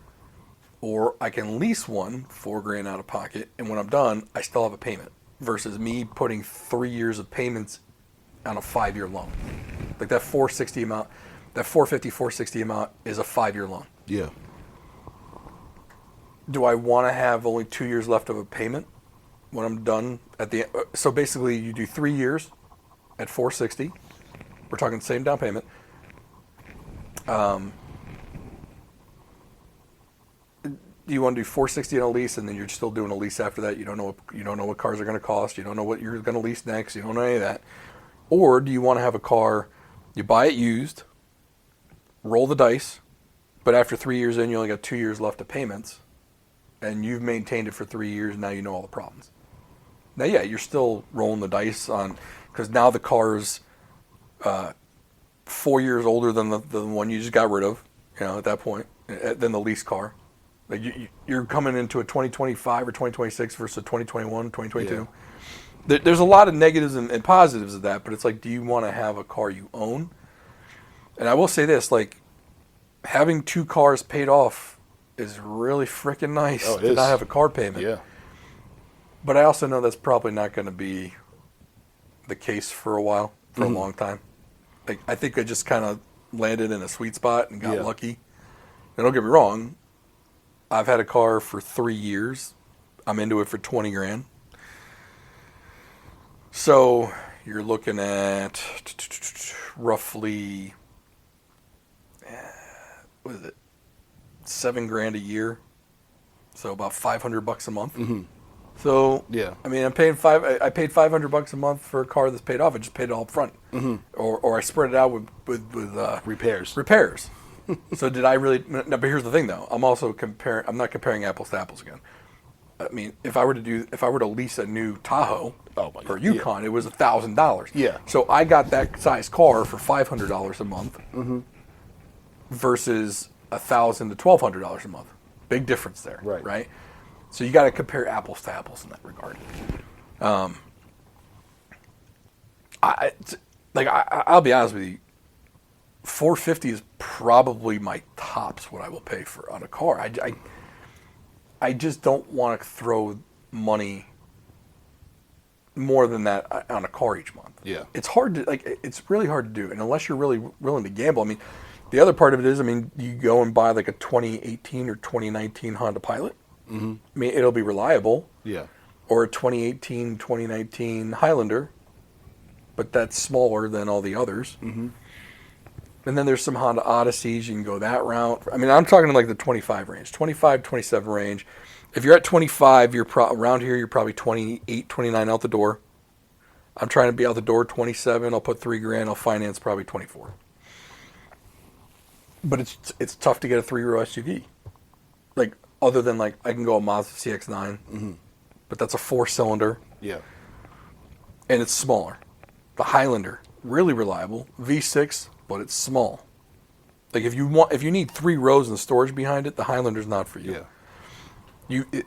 S1: Or I can lease one, $4,000 out of pocket, and when I'm done, I still have a payment. Versus me putting 3 years of payments on a 5-year loan. Like that $460 amount, that $450, $460 amount is a 5-year loan.
S2: Yeah.
S1: Do I want to have only 2 years left of a payment when I'm done at the end? So basically you do 3 years at $460. We're talking the same down payment. Do you want to do $460 in a lease, and then you're still doing a lease after that? You don't know what cars are going to cost. You don't know what you're going to lease next. You don't know any of that. Or do you want to have a car, you buy it used, roll the dice, but after 3 years in, you only got 2 years left of payments, and you've maintained it for 3 years. Now you know all the problems. Now, yeah, you're still rolling the dice on, because now the car's 4 years older than the one you just got rid of. At that point, than the lease car. Like you're coming into a 2025 or 2026 versus a 2021, 2022. Yeah. There's a lot of negatives and positives of that, but it's like, do you want to have a car you own? And I will say this, like, having 2 cars paid off is really freaking nice to not have a car payment.
S2: Yeah.
S1: But I also know that's probably not going to be the case for a while, for a long time. Like, I think I just kind of landed in a sweet spot and got lucky. And don't get me wrong, I've had a car for 3 years. I'm into it for 20 grand. So you're looking at roughly, what is it, 7 grand a year. So about $500 a month.
S2: Mm-hmm.
S1: So
S2: Yeah.
S1: I mean, I paid $500 a month for a car that's paid off. I just paid it all up front, or I spread it out with
S2: Repairs.
S1: Repairs. So did I really? No, but here's the thing, though. I'm also comparing. I'm not comparing apples to apples again. I mean, if I were to lease a new Tahoe
S2: Oh my
S1: or
S2: God.
S1: Yukon, it was $1,000.
S2: Yeah.
S1: So I got that size car for $500 a month versus $1,000 to $1,200 a month. Big difference there,
S2: Right.
S1: Right. So you got to compare apples to apples in that regard. I'll be honest with you. $450 is probably my tops what I will pay for on a car. I just don't want to throw money more than that on a car each month.
S2: Yeah.
S1: It's hard to it's really hard to do, and unless you're really willing to gamble. I mean, the other part of it is, I mean, you go and buy like a 2018 or 2019 Honda Pilot. Mm-hmm. I mean, it'll be reliable.
S2: Yeah.
S1: Or a 2018, 2019 Highlander, but that's smaller than all the others. Mm-hmm. And then there's some Honda Odysseys. You can go that route. I mean, I'm talking like the 25 range, 25, 27 range. If you're at 25, around here, you're probably 28, 29 out the door. I'm trying to be out the door 27. I'll put $3 grand. I'll finance probably 24. But it's tough to get a 3-row SUV. Like, other than like, I can go a Mazda CX-9, but that's a 4-cylinder.
S2: Yeah.
S1: And it's smaller. The Highlander, really reliable. V6, but it's small. Like if you need 3 rows and storage behind it, the Highlander's not for you.
S2: Yeah.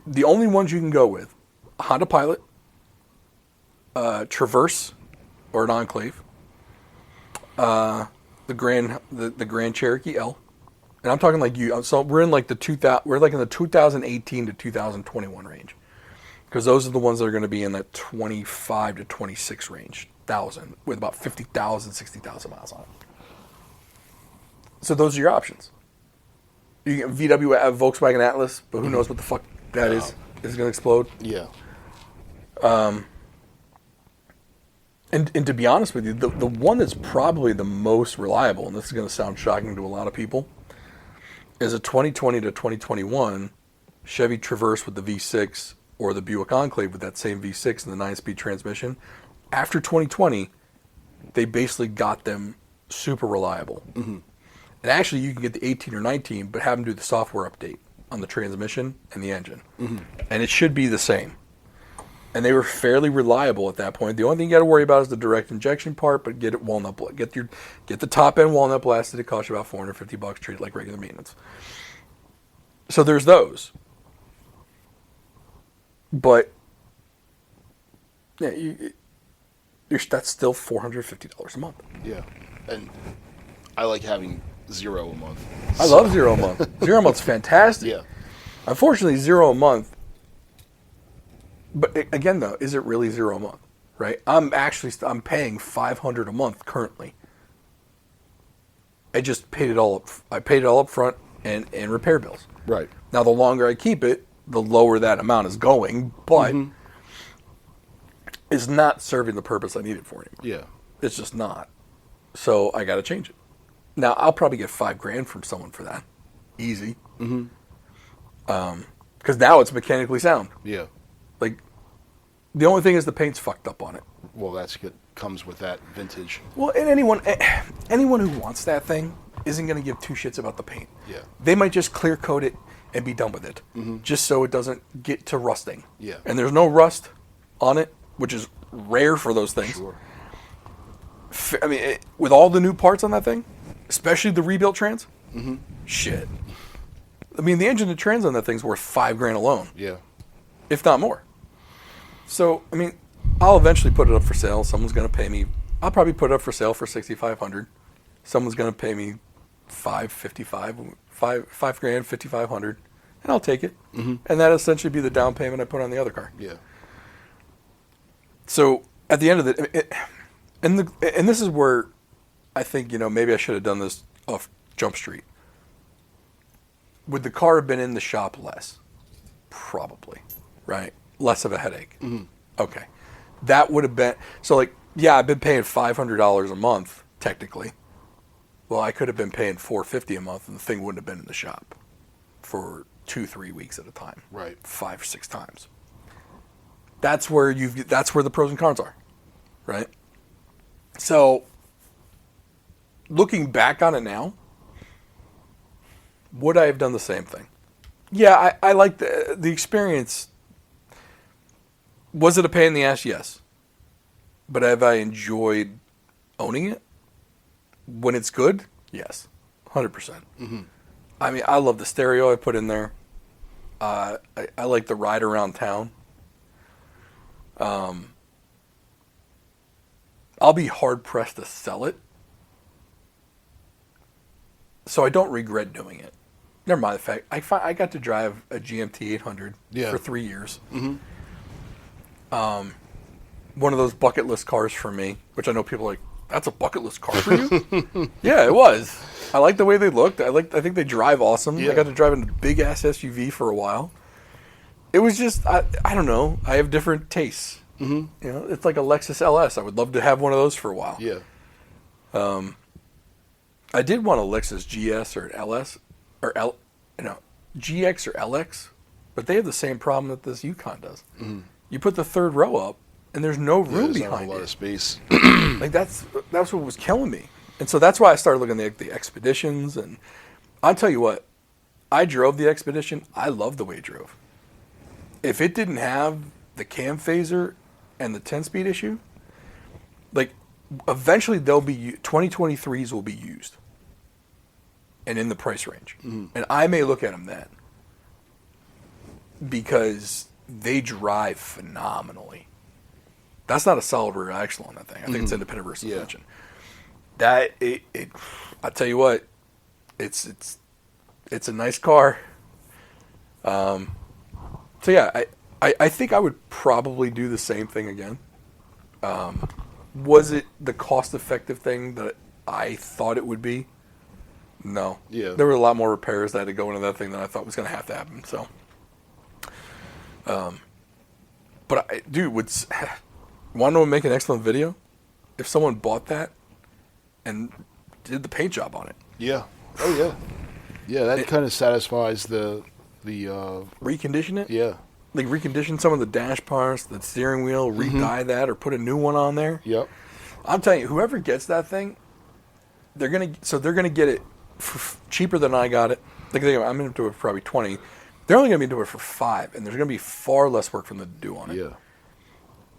S1: The only ones you can go with, a Honda Pilot, Traverse, or an Enclave, the Grand Cherokee L, and I'm talking like you. So we're in like we're like in the 2018 to 2021 range, because those are the ones that are going to be in that 25 to 26 range, with about 50,000, 60,000 miles on it. So those are your options. You get VW Volkswagen Atlas, but who knows what the fuck that is? Is it going to explode?
S2: Yeah.
S1: And to be honest with you, the one that's probably the most reliable, and this is going to sound shocking to a lot of people, is a 2020 to 2021 Chevy Traverse with the V6 or the Buick Enclave with that same V6 and the 9-speed transmission. After 2020, they basically got them super reliable. Mm-hmm. And actually, you can get the 18 or 19, but have them do the software update on the transmission and the engine. Mm-hmm. And it should be the same. And they were fairly reliable at that point. The only thing you got to worry about is the direct injection part, but get the top end walnut blasted. It costs you about $450. Treat it like regular maintenance. So there's those. But yeah, that's still $450 a month.
S2: Yeah. And I like having 0 a month.
S1: I love 0 a month. 0 a month's fantastic.
S2: Yeah.
S1: Unfortunately, 0 a month. But again, though, is it really 0 a month? Right? I'm paying $500 a month currently. I just paid it all up. I paid it all up front and repair bills.
S2: Right.
S1: Now, the longer I keep it, the lower that amount is going, but it's not serving the purpose I need it for anymore.
S2: Yeah.
S1: It's just not. So I got to change it. Now, I'll probably get $5 grand from someone for that. Easy. Mm-hmm. Because now it's mechanically sound.
S2: Yeah.
S1: Like, the only thing is the paint's fucked up on it.
S2: Well, that's good. Comes with that vintage.
S1: Well, and anyone who wants that thing isn't going to give 2 shits about the paint.
S2: Yeah.
S1: They might just clear coat it and be done with it, just so it doesn't get to rusting.
S2: Yeah.
S1: And there's no rust on it, which is rare for those things.
S2: Sure.
S1: I mean, with all the new parts on that thing, especially the rebuilt trans, shit. I mean, the engine and trans on that thing's worth $5 grand alone,
S2: Yeah.
S1: if not more. So, I mean, I'll eventually put it up for sale. Someone's going to pay me. I'll probably put it up for sale for $6,500. Someone's going to pay me $5 grand, $5,500, and I'll take it. Mm-hmm. And that'll essentially be the down payment I put on the other car.
S2: Yeah.
S1: So at the end of it, and this is where I think, maybe I should have done this off Jump Street. Would the car have been in the shop less? Probably. right? Less of a headache. Okay. That would have been, so like, yeah, I've been paying $500 a month, technically. Well, I could have been paying $450 a month and the thing wouldn't have been in the shop for 2-3 weeks at a time.
S2: Right.
S1: 5 or 6 times. That's where the pros and cons are, right? So, looking back on it now, would I have done the same thing? Yeah, I like the experience. Was it a pain in the ass? Yes. But have I enjoyed owning it? When it's good? Yes. 100%. I mean, I love the stereo I put in there. I like the ride around town. I'll be hard pressed to sell it. So I don't regret doing it. Never mind the fact I got to drive a GMT 800 for 3 years. One of those bucket list cars for me, which I know people are like, that's a bucket list car for you? Yeah, it was. I like the way they looked. I think they drive awesome.
S2: Yeah.
S1: I got to drive in a big ass SUV for a while. It was just I don't know. I have different tastes. You know, it's like a Lexus LS. I would love to have one of those for a while.
S2: Yeah.
S1: I did want a Lexus GS or an LS or GX or LX, but they have the same problem that this Yukon does. You put the third row up, and there's no room
S2: There's not a
S1: behind
S2: lot
S1: it.
S2: of space.
S1: Like that's what was killing me, and so that's why I started looking at the Expeditions. And I'll tell you what, I drove the Expedition. I loved the way it drove. If it didn't have the cam phaser and the 10-speed issue, like eventually they'll be 2023s will be used and in the price range, and I may look at them then because they drive phenomenally. That's not a solid rear axle on that thing. I think it's independent rear suspension. That I tell you what, it's a nice car. So yeah, I think I would probably do the same thing again. Was it the cost-effective thing that I thought it would be? No.
S2: Yeah.
S1: There were a lot more repairs that had to go into that thing than I thought was going to have to happen. So, but want to make an excellent video? If someone bought that and did the paint job on it.
S2: Yeah. Oh yeah. Yeah, that kind of satisfies the
S1: Recondition it?
S2: yeah.
S1: Like recondition some of the dash parts, the steering wheel, re-dye that, or put a new one on there.
S2: Yep.
S1: I'm telling you, whoever gets that thing, they're gonna get it for cheaper than I got it. Like I'm into it for probably $20. They're only gonna be into it for $5, and there's gonna be far less work for them to do on it.
S2: Yeah.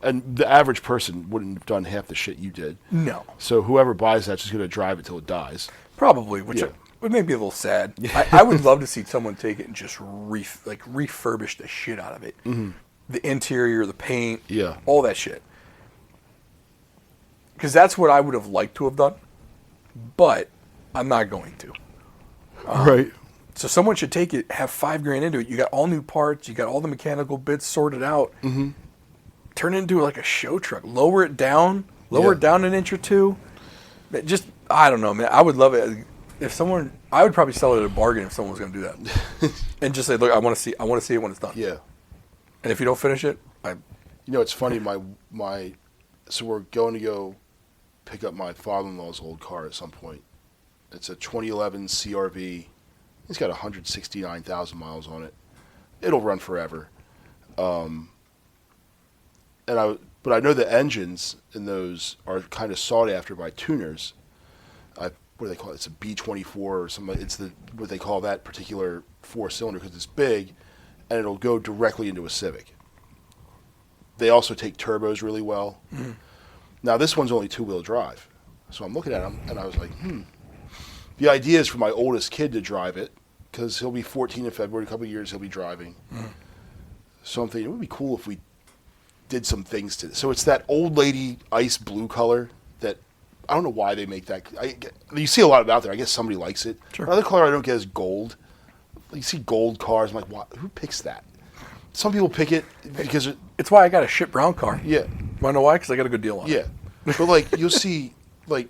S2: And the average person wouldn't have done half the shit you did.
S1: No,
S2: So whoever buys that's just going to drive it till it dies.
S1: probably, which
S2: Yeah.
S1: would make me a little sad. I would love to see someone take it and just refurbish the shit out of it. The interior, the paint,
S2: Yeah.
S1: all that shit. Because that's what I would have liked to have done, but I'm not going to.
S2: Right.
S1: So someone should take it, have $5,000 into it. You got all new parts, you got all the mechanical bits sorted out. Turn it into like a show truck. Lower it down an inch or two. Just I don't know, man. I would love it if someone. I would probably sell it at a bargain if someone was going to do that, and just say, "Look, I want to see it when it's done."
S2: Yeah.
S1: And if you don't finish it,
S2: You know, it's funny. So we're going to go pick up my father-in-law's old car at some point. It's a 2011 CRV. It's got 169,000 miles on it. It'll run forever. But I know the engines in those are kind of sought after by tuners. What do they call it? It's a B24 or something. It's what they call that particular 4-cylinder because it's big, and it'll go directly into a Civic. They also take turbos really well. Now this one's only 2-wheel drive, so I'm looking at them and I was like, The idea is for my oldest kid to drive it because he'll be 14 in February. A couple of years he'll be driving. So I'm thinking it would be cool if we did some things to it. So it's that old lady ice blue color that I don't know why they make that. You see a lot of it out there. I guess somebody likes it.
S1: Sure.
S2: Another color I don't get is gold. You see gold cars. I'm like, what? Who picks that? Some people pick it because
S1: it's why I got a shit brown car.
S2: yeah,
S1: Want to know why? Because I got a good deal on it.
S2: yeah. But like you'll see, like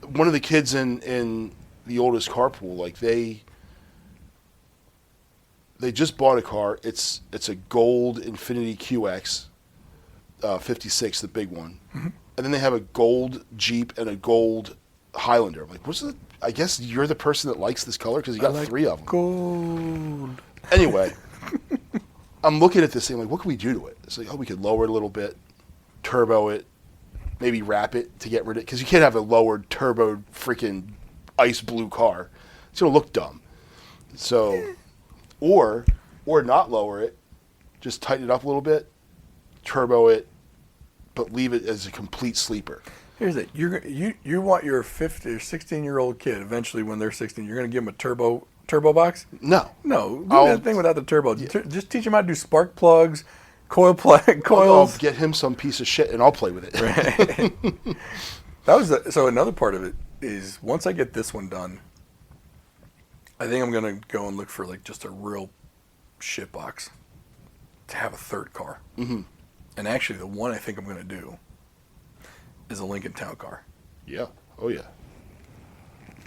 S2: one of the kids in the oldest carpool, like they just bought a car. It's a gold Infiniti QX 56, the big one, and then they have a gold Jeep and a gold Highlander. I'm like, what's it? I guess you're the person that likes this color because you got 3 of them.
S1: Gold.
S2: Anyway, I'm looking at this thing like, what can we do to it? It's like, oh, we could lower it a little bit, turbo it, maybe wrap it to get rid of it, because you can't have a lowered turbo freaking ice blue car. It's gonna look dumb. So, or not lower it, just tighten it up a little bit, turbo it, but leave it as a complete sleeper.
S1: Here's it. You want your 15 or 16-year-old kid eventually when they're 16, you're going to give them a turbo box?
S2: No.
S1: No. Do that thing without the turbo.
S2: Yeah.
S1: Just teach them how to do spark plugs, coils.
S2: I'll get him some piece of shit and I'll play with it.
S1: Right. So another part of it is once I get this one done, I think I'm going to go and look for like just a real shit box to have a third car. Mm-hmm. And actually the one I think I'm going to do is a Lincoln Town Car.
S2: Yeah. Oh yeah.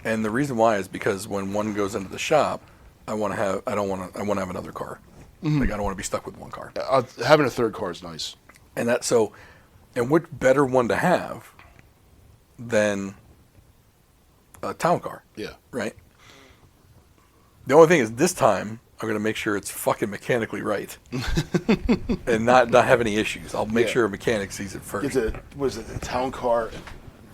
S1: And the reason why is because when one goes into the shop, I want to have another car. Mm-hmm. Like I don't want to be stuck with one car.
S2: Having a third car is nice.
S1: And what better one to have than a town car?
S2: Yeah.
S1: Right? The only thing is this time I'm going to make sure it's fucking mechanically right and not have any issues. I'll make sure a mechanic sees it first.
S2: Was it the town car,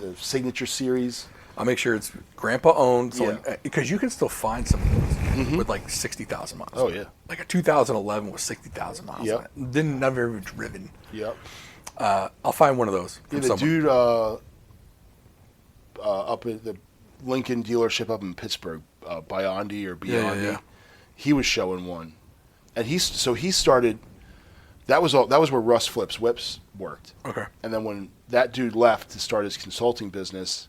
S2: the Signature Series?
S1: I'll make sure it's grandpa owned. So because you can still find some of those with like 60,000 miles.
S2: Oh, yeah.
S1: Like a 2011 with 60,000 miles on it. Never even driven.
S2: Yep.
S1: I'll find one of those.
S2: Yeah, the dude up at the Lincoln dealership up in Pittsburgh, Biondi or Biondi.
S1: Yeah.
S2: He was showing one, and he started. That was where Russ Flips Whips worked.
S1: Okay.
S2: And then when that dude left to start his consulting business,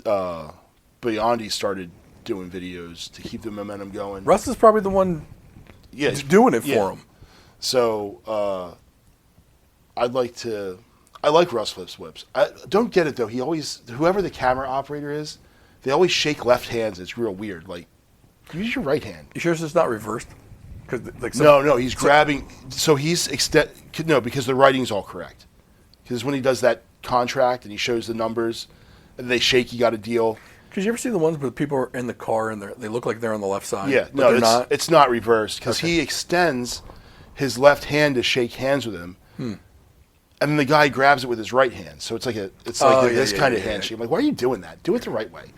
S2: Biondi started doing videos to keep the momentum going.
S1: Russ is probably the one doing it for him.
S2: So I like Russ Flips Whips. I don't get it though. Whoever the camera operator is, they always shake left hands. It's real weird. Like, use your right hand.
S1: You sure it's not reversed?
S2: No, he's grabbing. So he's because the writing's all correct. Because when he does that contract and he shows the numbers, and they shake, you got a deal.
S1: Because you ever see the ones where people are in the car and they look like they're on the left side?
S2: Yeah,
S1: but they're not.
S2: It's not reversed because he extends his left hand to shake hands with him, and then the guy grabs it with his right hand. So it's like this kind of handshake. I'm like, why are you doing that? Do it the right way.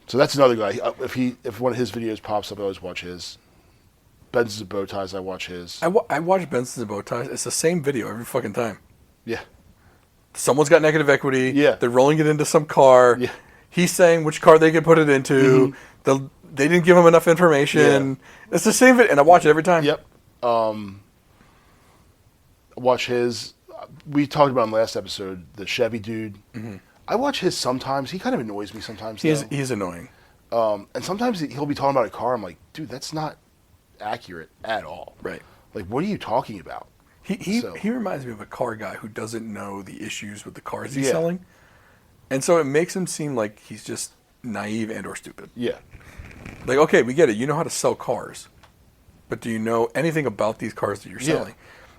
S2: So that's another guy. If one of his videos pops up, I always watch his. Benzes and Bow Ties, I watch his.
S1: I watch Benzes and Bow Ties. It's the same video every fucking time.
S2: Yeah.
S1: Someone's got negative equity.
S2: Yeah.
S1: They're rolling it into some car.
S2: Yeah.
S1: He's saying which car they can put it into. Mm-hmm. They didn't give him enough information. Yeah. It's the same video, and I watch it every time.
S2: Yep. I watch his. We talked about in the last episode, the Chevy dude. Mm-hmm. I watch his sometimes. He kind of annoys me sometimes.
S1: He's annoying.
S2: And sometimes he'll be talking about a car. I'm like, dude, that's not accurate at all.
S1: Right.
S2: Like, what are you talking about?
S1: He reminds me of a car guy who doesn't know the issues with the cars he's selling. And so it makes him seem like he's just naive and or stupid.
S2: Yeah.
S1: Like, okay, we get it. You know how to sell cars. But do you know anything about these cars that you're selling?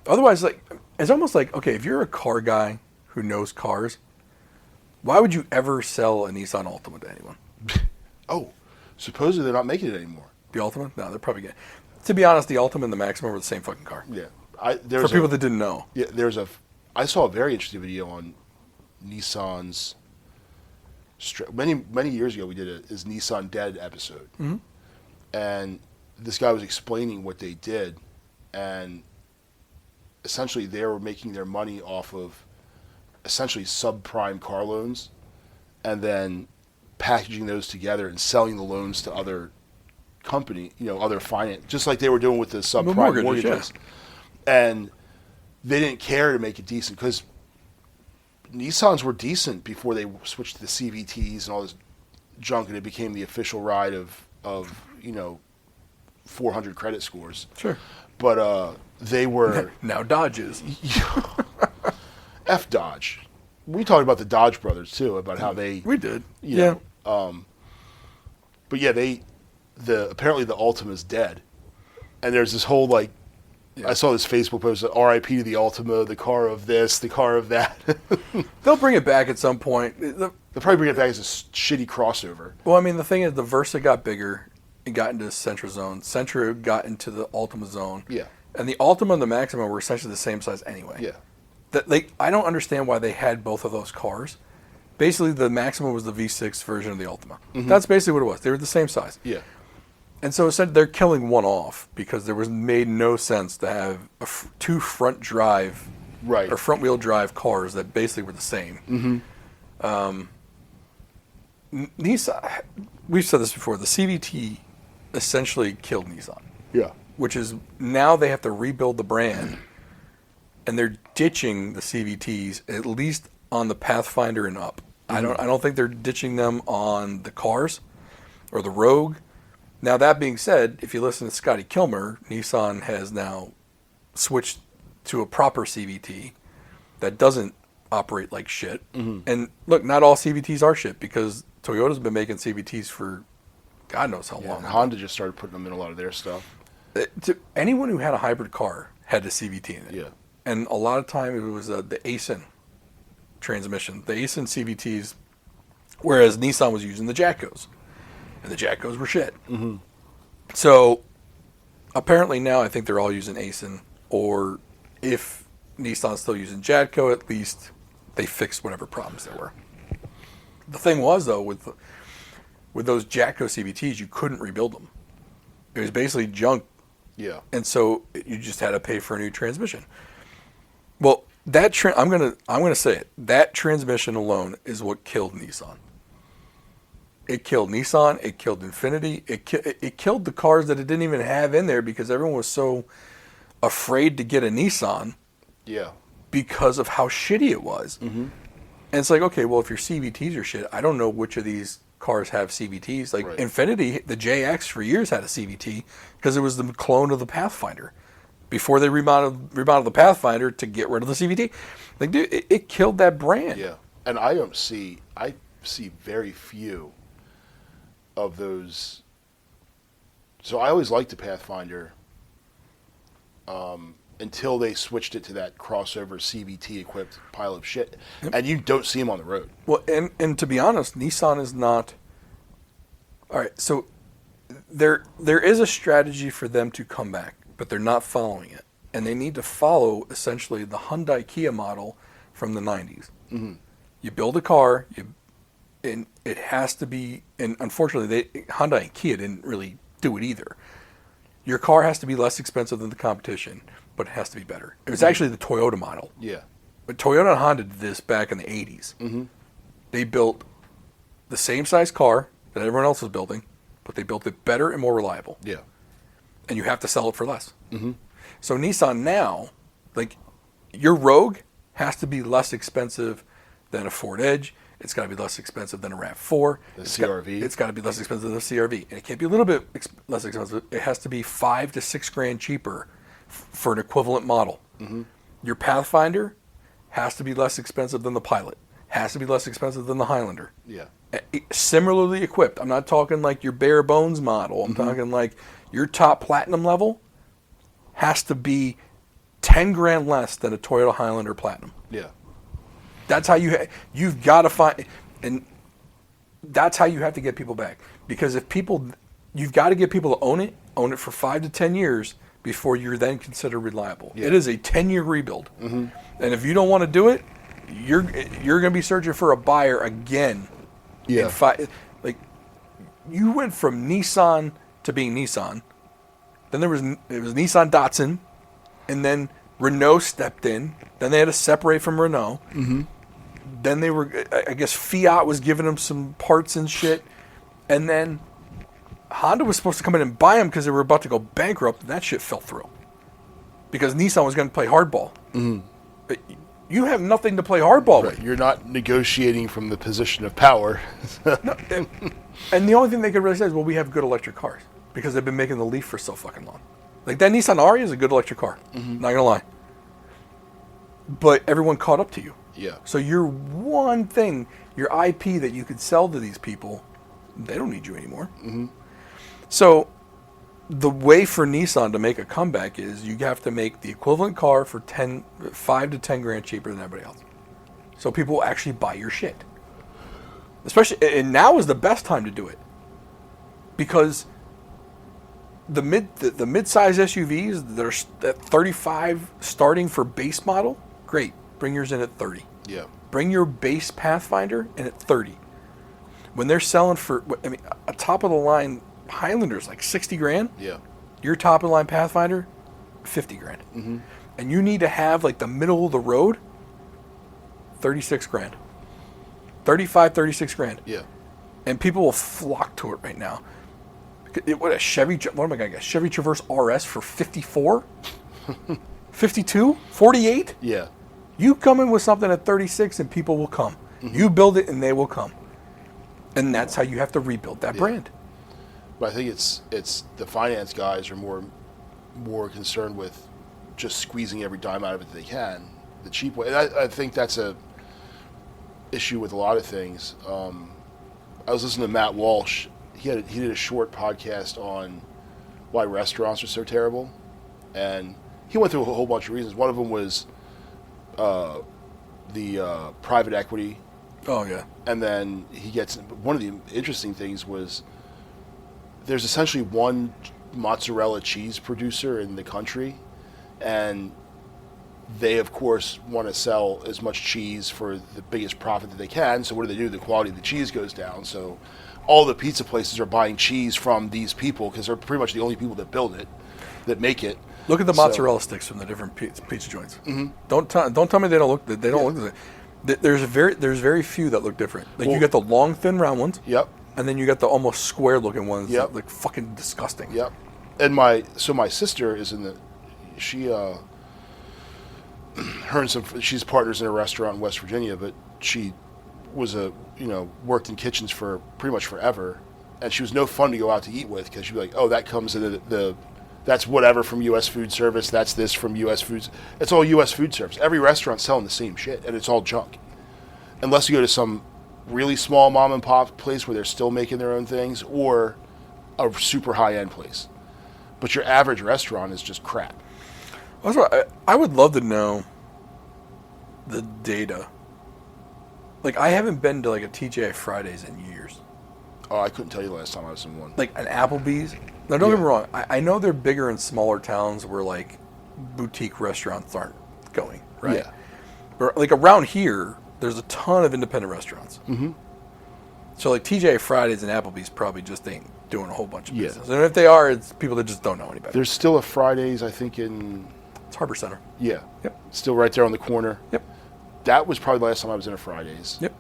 S1: Otherwise, like, it's almost like, okay, if you're a car guy who knows cars, why would you ever sell a Nissan Altima to anyone?
S2: Oh, supposedly they're not making it anymore.
S1: The Altima? No, they're probably getting. To be honest, the Altima and the Maxima were the same fucking car.
S2: Yeah.
S1: For people that didn't know.
S2: Yeah, I saw a very interesting video on Nissan's. Many years ago, we did his Nissan Dead episode. Mm-hmm. And this guy was explaining what they did. And essentially, they were making their money off of essentially subprime car loans and then packaging those together and selling the loans to other other finance, just like they were doing with the subprime mortgages. Yeah. And they didn't care to make it decent because Nissans were decent before they switched to the CVTs and all this junk, and it became the official ride of 400 credit scores.
S1: Sure.
S2: But they were
S1: now Dodges.
S2: F Dodge. We talked about the Dodge brothers too, about how they.
S1: We did.
S2: But yeah, apparently the Altima is dead, and there's this whole like. I saw this Facebook post, RIP to the Altima, the car of this, the car of that.
S1: They'll bring it back at some point.
S2: They'll probably bring it back as a shitty crossover.
S1: Well, I mean, the thing is, the Versa got bigger. It got into Sentra zone. Sentra got into the Altima zone.
S2: Yeah.
S1: And the Altima and the Maxima were essentially the same size anyway.
S2: Yeah.
S1: I don't understand why they had both of those cars. Basically, the Maxima was the V6 version of the Altima. Mm-hmm. That's basically what it was. They were the same size.
S2: Yeah.
S1: And so essentially they're killing one off because there was made no sense to have two front drive or front wheel drive cars that basically were the same. Mm-hmm. Nissan, we've said this before, the CVT essentially killed Nissan.
S2: Yeah.
S1: Which is now they have to rebuild the brand and they're ditching the CVTs at least on the Pathfinder and up. Mm-hmm. I don't think they're ditching them on the cars or the Rogue. Now, that being said, if you listen to Scotty Kilmer, Nissan has now switched to a proper CVT that doesn't operate like shit. Mm-hmm. And look, not all CVTs are shit because Toyota's been making CVTs for God knows how long.
S2: Honda just started putting them in a lot of their stuff.
S1: Anyone who had a hybrid car had a CVT in it.
S2: Yeah.
S1: And a lot of time it was the Aisin transmission, the Aisin CVTs, whereas Nissan was using the Jatcos. And the Jatcos were shit. Mm-hmm. So apparently now I think they're all using Aisin, or if Nissan's still using Jatco, at least they fixed whatever problems there were. The thing was though, with those Jatco CVTs, you couldn't rebuild them. It was basically junk.
S2: Yeah.
S1: And so you just had to pay for a new transmission. Well, I'm gonna say it. That transmission alone is what killed Nissan. It killed Nissan. It killed Infiniti. It killed the cars that it didn't even have in there because everyone was so afraid to get a Nissan.
S2: Yeah.
S1: Because of how shitty it was. Mm-hmm. And it's like, okay, well, if your CVTs are shit, I don't know which of these cars have CVTs. Like Infiniti, the JX for years had a CVT because it was the clone of the Pathfinder. Before they remodeled the Pathfinder to get rid of the CVT, like, dude, it killed that brand.
S2: Yeah, and I see very few of those. So I always liked the Pathfinder until they switched it to that crossover CVT equipped pile of shit, and you don't see them on the road.
S1: Well, and to be honest, Nissan is not. All right, so there is a strategy for them to come back, but they're not following it, and they need to follow essentially the Hyundai Kia model from the 90s. Mm-hmm. You build a car, and it has to be, and unfortunately, Hyundai and Kia didn't really do it either. Your car has to be less expensive than the competition, but it has to be better. It was actually the Toyota model.
S2: Yeah.
S1: But Toyota and Honda did this back in the 80s. Mm-hmm. They built the same size car that everyone else was building, but they built it better and more reliable.
S2: Yeah.
S1: And you have to sell it for less. Mm-hmm. So Nissan now, like, your Rogue has to be less expensive than a Ford Edge. It's got to be less expensive than a RAV4.
S2: The CRV.
S1: It's got to be less expensive than a CRV. And it can't be a little bit less expensive. It has to be $5,000 to $6,000 cheaper for an equivalent model. Mm-hmm. Your Pathfinder has to be less expensive than the Pilot. Has to be less expensive than the Highlander.
S2: Yeah.
S1: Similarly equipped. I'm not talking like your bare bones model. I'm talking like your top platinum level has to be $10,000 less than a Toyota Highlander Platinum.
S2: Yeah.
S1: That's how you've got to find, and that's how you have to get people back. Because you've got to get people to own it for 5 to 10 years before you're then considered reliable. Yeah. It is a 10-year rebuild. Mm-hmm. And if you don't want to do it, you're going to be searching for a buyer again.
S2: Yeah.
S1: Like, you went from Nissan to being Nissan. Then it was Nissan Datsun, and then Renault stepped in. Then they had to separate from Renault. Mm-hmm. Then I guess Fiat was giving them some parts and shit. And then Honda was supposed to come in and buy them because they were about to go bankrupt, and that shit fell through. Because Nissan was going to play hardball. Mm-hmm. But you have nothing to play hardball with.
S2: You're not negotiating from the position of power.
S1: No, and the only thing they could really say is, well, we have good electric cars. Because they've been making the Leaf for so fucking long. Like, that Nissan Ariya is a good electric car. Mm-hmm. Not going to lie. But everyone caught up to you.
S2: Yeah.
S1: So your one thing, your IP that you could sell to these people, they don't need you anymore. Mm-hmm. So the way for Nissan to make a comeback is you have to make the equivalent car for 5 to 10 grand cheaper than everybody else. So people will actually buy your shit. Especially, and now is the best time to do it. Because the mid-size SUVs that are at 35 starting for base model, great. Bring yours in at 30.
S2: Yeah.
S1: Bring your base Pathfinder in at 30. When they're selling for, I mean, a top-of-the-line Highlander's like 60 grand.
S2: Yeah.
S1: Your top-of-the-line Pathfinder, 50 grand.
S2: Mm-hmm.
S1: And you need to have like the middle of the road, 36 grand. 35, 36 grand.
S2: Yeah.
S1: And people will flock to it right now. What a Chevy, what am I going to get? Chevy Traverse RS for 54? 52? 48?
S2: Yeah.
S1: You come in with something at 36 and people will come.
S2: Mm-hmm.
S1: You build it and they will come. And that's how you have to rebuild that brand.
S2: But I think it's the finance guys are more concerned with just squeezing every dime out of it that they can, the cheap way. And I think that's a issue with a lot of things. I was listening to Matt Walsh. He did a short podcast on why restaurants are so terrible, and he went through a whole bunch of reasons. One of them was the private equity.
S1: Oh yeah.
S2: And then he gets one of the interesting things was there's essentially one mozzarella cheese producer in the country, and they of course want to sell as much cheese for the biggest profit that they can. So what do? The quality of the cheese goes down. So all the pizza places are buying cheese from these people because they're pretty much the only people that build it, that make it.
S1: Look at the mozzarella sticks from the different pizza joints. Mm-hmm. Don't tell me they don't look look the same. There's very few that look different. Like you get the long thin round ones.
S2: Yep.
S1: And then you got the almost square looking ones.
S2: Yep.
S1: That look fucking disgusting.
S2: Yep. And my sister is she's partners in a restaurant in West Virginia, but she was worked in kitchens for pretty much forever, and she was no fun to go out to eat with because she'd be like, oh, that comes in that's whatever from U.S. Food Service, that's this from U.S. Foods. It's all U.S. Food Service. Every restaurant's selling the same shit, and it's all junk. Unless you go to some really small mom and pop place where they're still making their own things, or a super high-end place. But your average restaurant is just crap.
S1: I would love to know the data. Like, I haven't been to like a TGI Fridays in years.
S2: Oh, I couldn't tell you the last time I was in one.
S1: Like an Applebee's. Now, don't get me wrong. I know they're bigger in smaller towns where like boutique restaurants aren't going, right?
S2: Yeah.
S1: But like around here, there's a ton of independent restaurants. Mm-hmm. So like TGI Fridays and Applebee's probably just ain't doing a whole bunch of business. And if they are, it's people that just don't know any better.
S2: There's still a Fridays, I think, in...
S1: It's Harbor Center.
S2: Yeah.
S1: Yep.
S2: Still right there on the corner.
S1: Yep.
S2: That was probably the last time I was in a Fridays.
S1: Yep.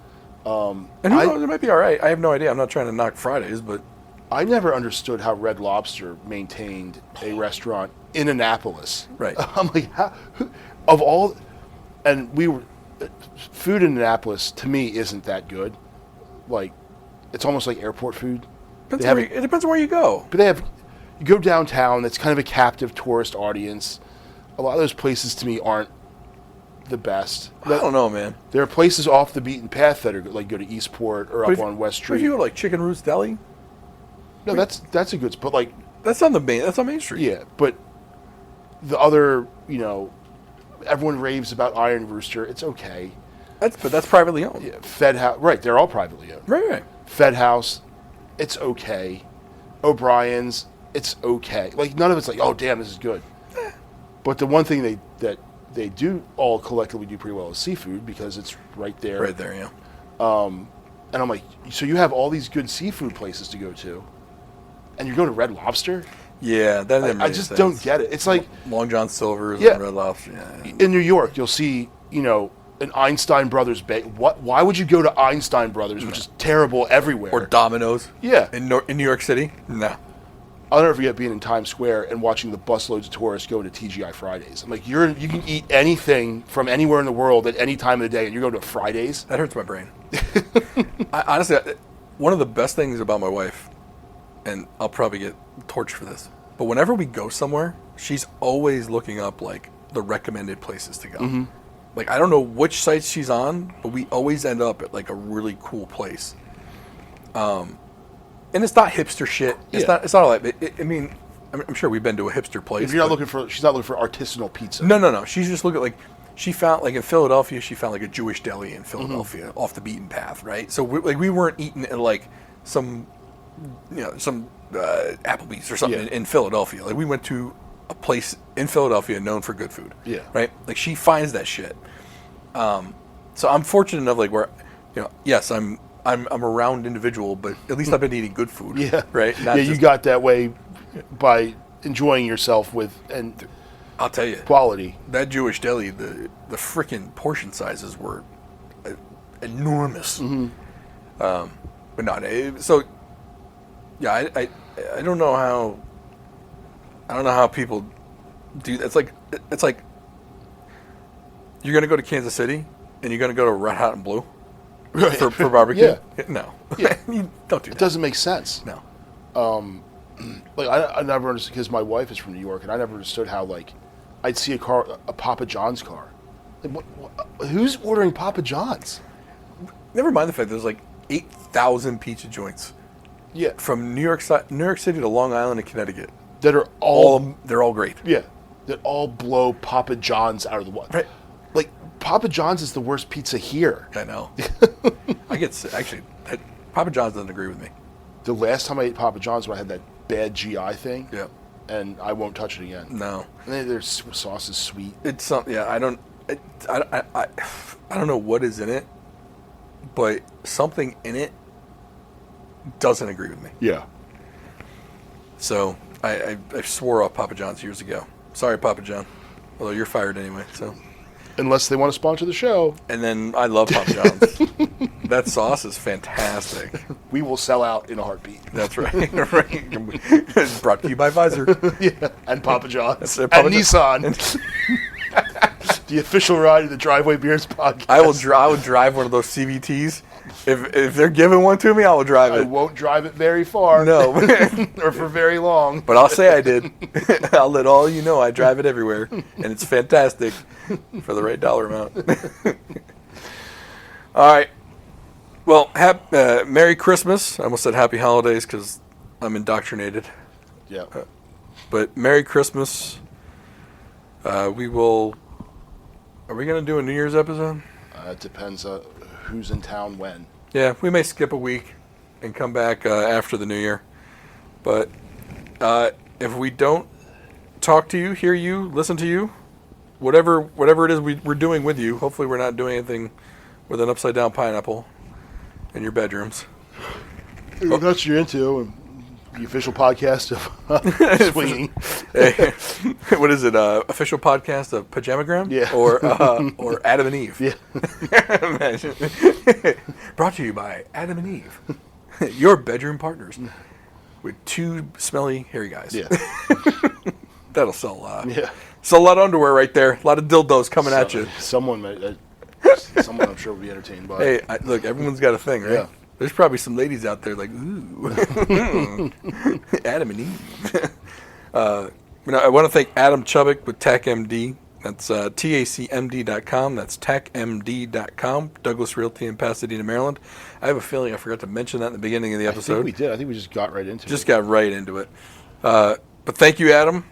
S1: And who knows, it might be all right. I have no idea. I'm not trying to knock Fridays, but...
S2: I never understood how Red Lobster maintained a restaurant in Annapolis.
S1: Right.
S2: I'm like, how... Of all... And we were... Food in Annapolis, to me, isn't that good. Like, it's almost like airport food.
S1: It depends on where you go.
S2: But you go downtown, it's kind of a captive tourist audience. A lot of those places, to me, aren't the best.
S1: I don't know, man.
S2: There are places off the beaten path that are like go to Eastport or up on West Street.
S1: If you go to like Chicken Roots Deli,
S2: no, that's a good spot. Like
S1: that's on Main Street.
S2: Yeah, but the other, everyone raves about Iron Rooster. It's okay.
S1: That's privately owned.
S2: Yeah, Fed House, right? They're all privately owned.
S1: Right.
S2: Fed House, it's okay. O'Brien's, it's okay. Like none of it's like, oh damn, this is good. But the one thing that they do all collectively do pretty well is seafood because it's right there.
S1: Right there, yeah.
S2: And I'm like, so you have all these good seafood places to go to, and you're going to Red Lobster?
S1: Yeah, that
S2: I just don't get it. It's like
S1: Long John Silver's and Red Lobster. Yeah.
S2: In New York, you'll see, an Einstein Brothers Why would you go to Einstein Brothers, which is terrible everywhere?
S1: Or Domino's.
S2: Yeah.
S1: In New York City? No.
S2: I'll never forget being in Times Square and watching the busloads of tourists go to TGI Fridays. I'm like, you can eat anything from anywhere in the world at any time of the day, and you're going to Fridays?
S1: That hurts my brain. Honestly, one of the best things about my wife, and I'll probably get torched for this, but whenever we go somewhere, she's always looking up like the recommended places to go. Mm-hmm. Like, I don't know which sites she's on, but we always end up at like a really cool place. and it's not hipster shit. It's
S2: Yeah.
S1: not. It's not all that. I mean, I'm sure we've been to a hipster place.
S2: If you're not
S1: but-
S2: looking for, she's not looking for artisanal pizza.
S1: No. She's just looking like she found like in Philadelphia. She found like a Jewish deli in Philadelphia, off the beaten path, right? So we weren't eating at like some Applebee's or something
S2: Yeah.
S1: in Philadelphia. Like we went to a place in Philadelphia known for good food.
S2: Yeah.
S1: Right. Like she finds that shit. So I'm fortunate enough, like where, yes, I'm a round individual, but at least I've been eating good food.
S2: Yeah.
S1: Right.
S2: Yeah, you got that way by enjoying yourself with and
S1: I'll tell you,
S2: quality.
S1: that Jewish deli, the frickin' portion sizes were enormous. But no, so yeah, I don't know how people do. It's like you're gonna go to Kansas City and you're gonna go to Red Hot and Blue
S2: Right.
S1: for barbecue.
S2: Yeah.
S1: No,
S2: Yeah.
S1: You don't do
S2: It
S1: that.
S2: doesn't make sense.
S1: No,
S2: Like I never understood, because my wife is from New York, and I never understood how, like, I'd see a Papa John's car. Like, who's ordering Papa John's?
S1: never mind the fact there's like 8,000 pizza joints
S2: Yeah,
S1: from New York City to Long Island and Connecticut.
S2: that are all
S1: They're all great.
S2: yeah, that all blow Papa John's out of the water.
S1: Right.
S2: Like, Papa John's is the worst pizza here.
S1: I know. I get sick. Actually, Papa John's doesn't agree with me.
S2: The last time I ate Papa John's, when I had that bad GI thing,
S1: Yeah.
S2: and I won't touch it again.
S1: No.
S2: And then their sauce is sweet.
S1: It's something. Yeah. I don't know what is in it, but something in it doesn't agree with me.
S2: Yeah.
S1: So I swore off Papa John's years ago. Sorry, Papa John. Although you're fired anyway. So.
S2: Unless they want to sponsor the show,
S1: And then I love Papa John's. That sauce is fantastic.
S2: we will sell out in a heartbeat.
S1: That's right. Right. It's brought to you by Pfizer.
S2: Yeah, and Papa John's
S1: their
S2: and
S1: Papa
S2: Nissan. The official ride of the Driveway Beers podcast.
S1: I will drive one of those CVTs. If they're giving one to me, I will drive
S2: I
S1: it.
S2: won't drive it very far.
S1: No.
S2: or for very long.
S1: But I'll say I did. I'll let all you know I drive it everywhere. And it's fantastic for the right dollar amount. All right. Well, Merry Christmas. I almost said Happy Holidays because I'm indoctrinated.
S2: Yeah.
S1: But Merry Christmas. We will... Are we going to do a New Year's episode?
S2: It depends who's in town when.
S1: Yeah, we may skip a week and come back after the New Year. But if we don't talk to you, hear you, listen to you, whatever it is we're doing with you, hopefully we're not doing anything with an upside-down pineapple in your bedrooms.
S2: If that's what you're into, and the official podcast of Swinging.
S1: Hey, what is it? Official podcast of Pajamagram?
S2: Yeah.
S1: Or Adam and Eve?
S2: Yeah.
S1: Imagine. Brought to you by Adam and Eve, your bedroom partners, with two smelly, hairy guys.
S2: Yeah.
S1: That'll sell a lot.
S2: Yeah.
S1: Sell a lot of underwear right there. A lot of dildos coming at you.
S2: Someone I'm sure will be entertained by.
S1: Hey, look, everyone's got a thing, right?
S2: Yeah.
S1: There's probably some ladies out there like, ooh, Adam and Eve. I want to thank Adam Chubbuck with TACMD. That's TACMD.com. That's TACMD.com. Douglas Realty in Pasadena, Maryland. I have a feeling I forgot to mention that in the beginning of the
S2: I
S1: episode.
S2: think we did. I think we just got right into
S1: Just
S2: it.
S1: got right into it. But thank you, Adam.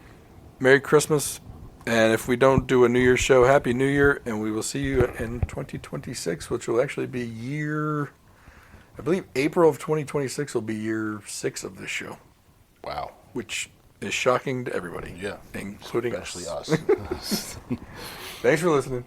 S1: Merry Christmas. And if we don't do a New Year's show, Happy New Year. And we will see you in 2026, which will actually be I believe April of 2026 will be year 6 of this show,
S2: Wow.
S1: which is shocking to everybody.
S2: Yeah.
S1: Including
S2: Especially
S1: us.
S2: us.
S1: Thanks for listening.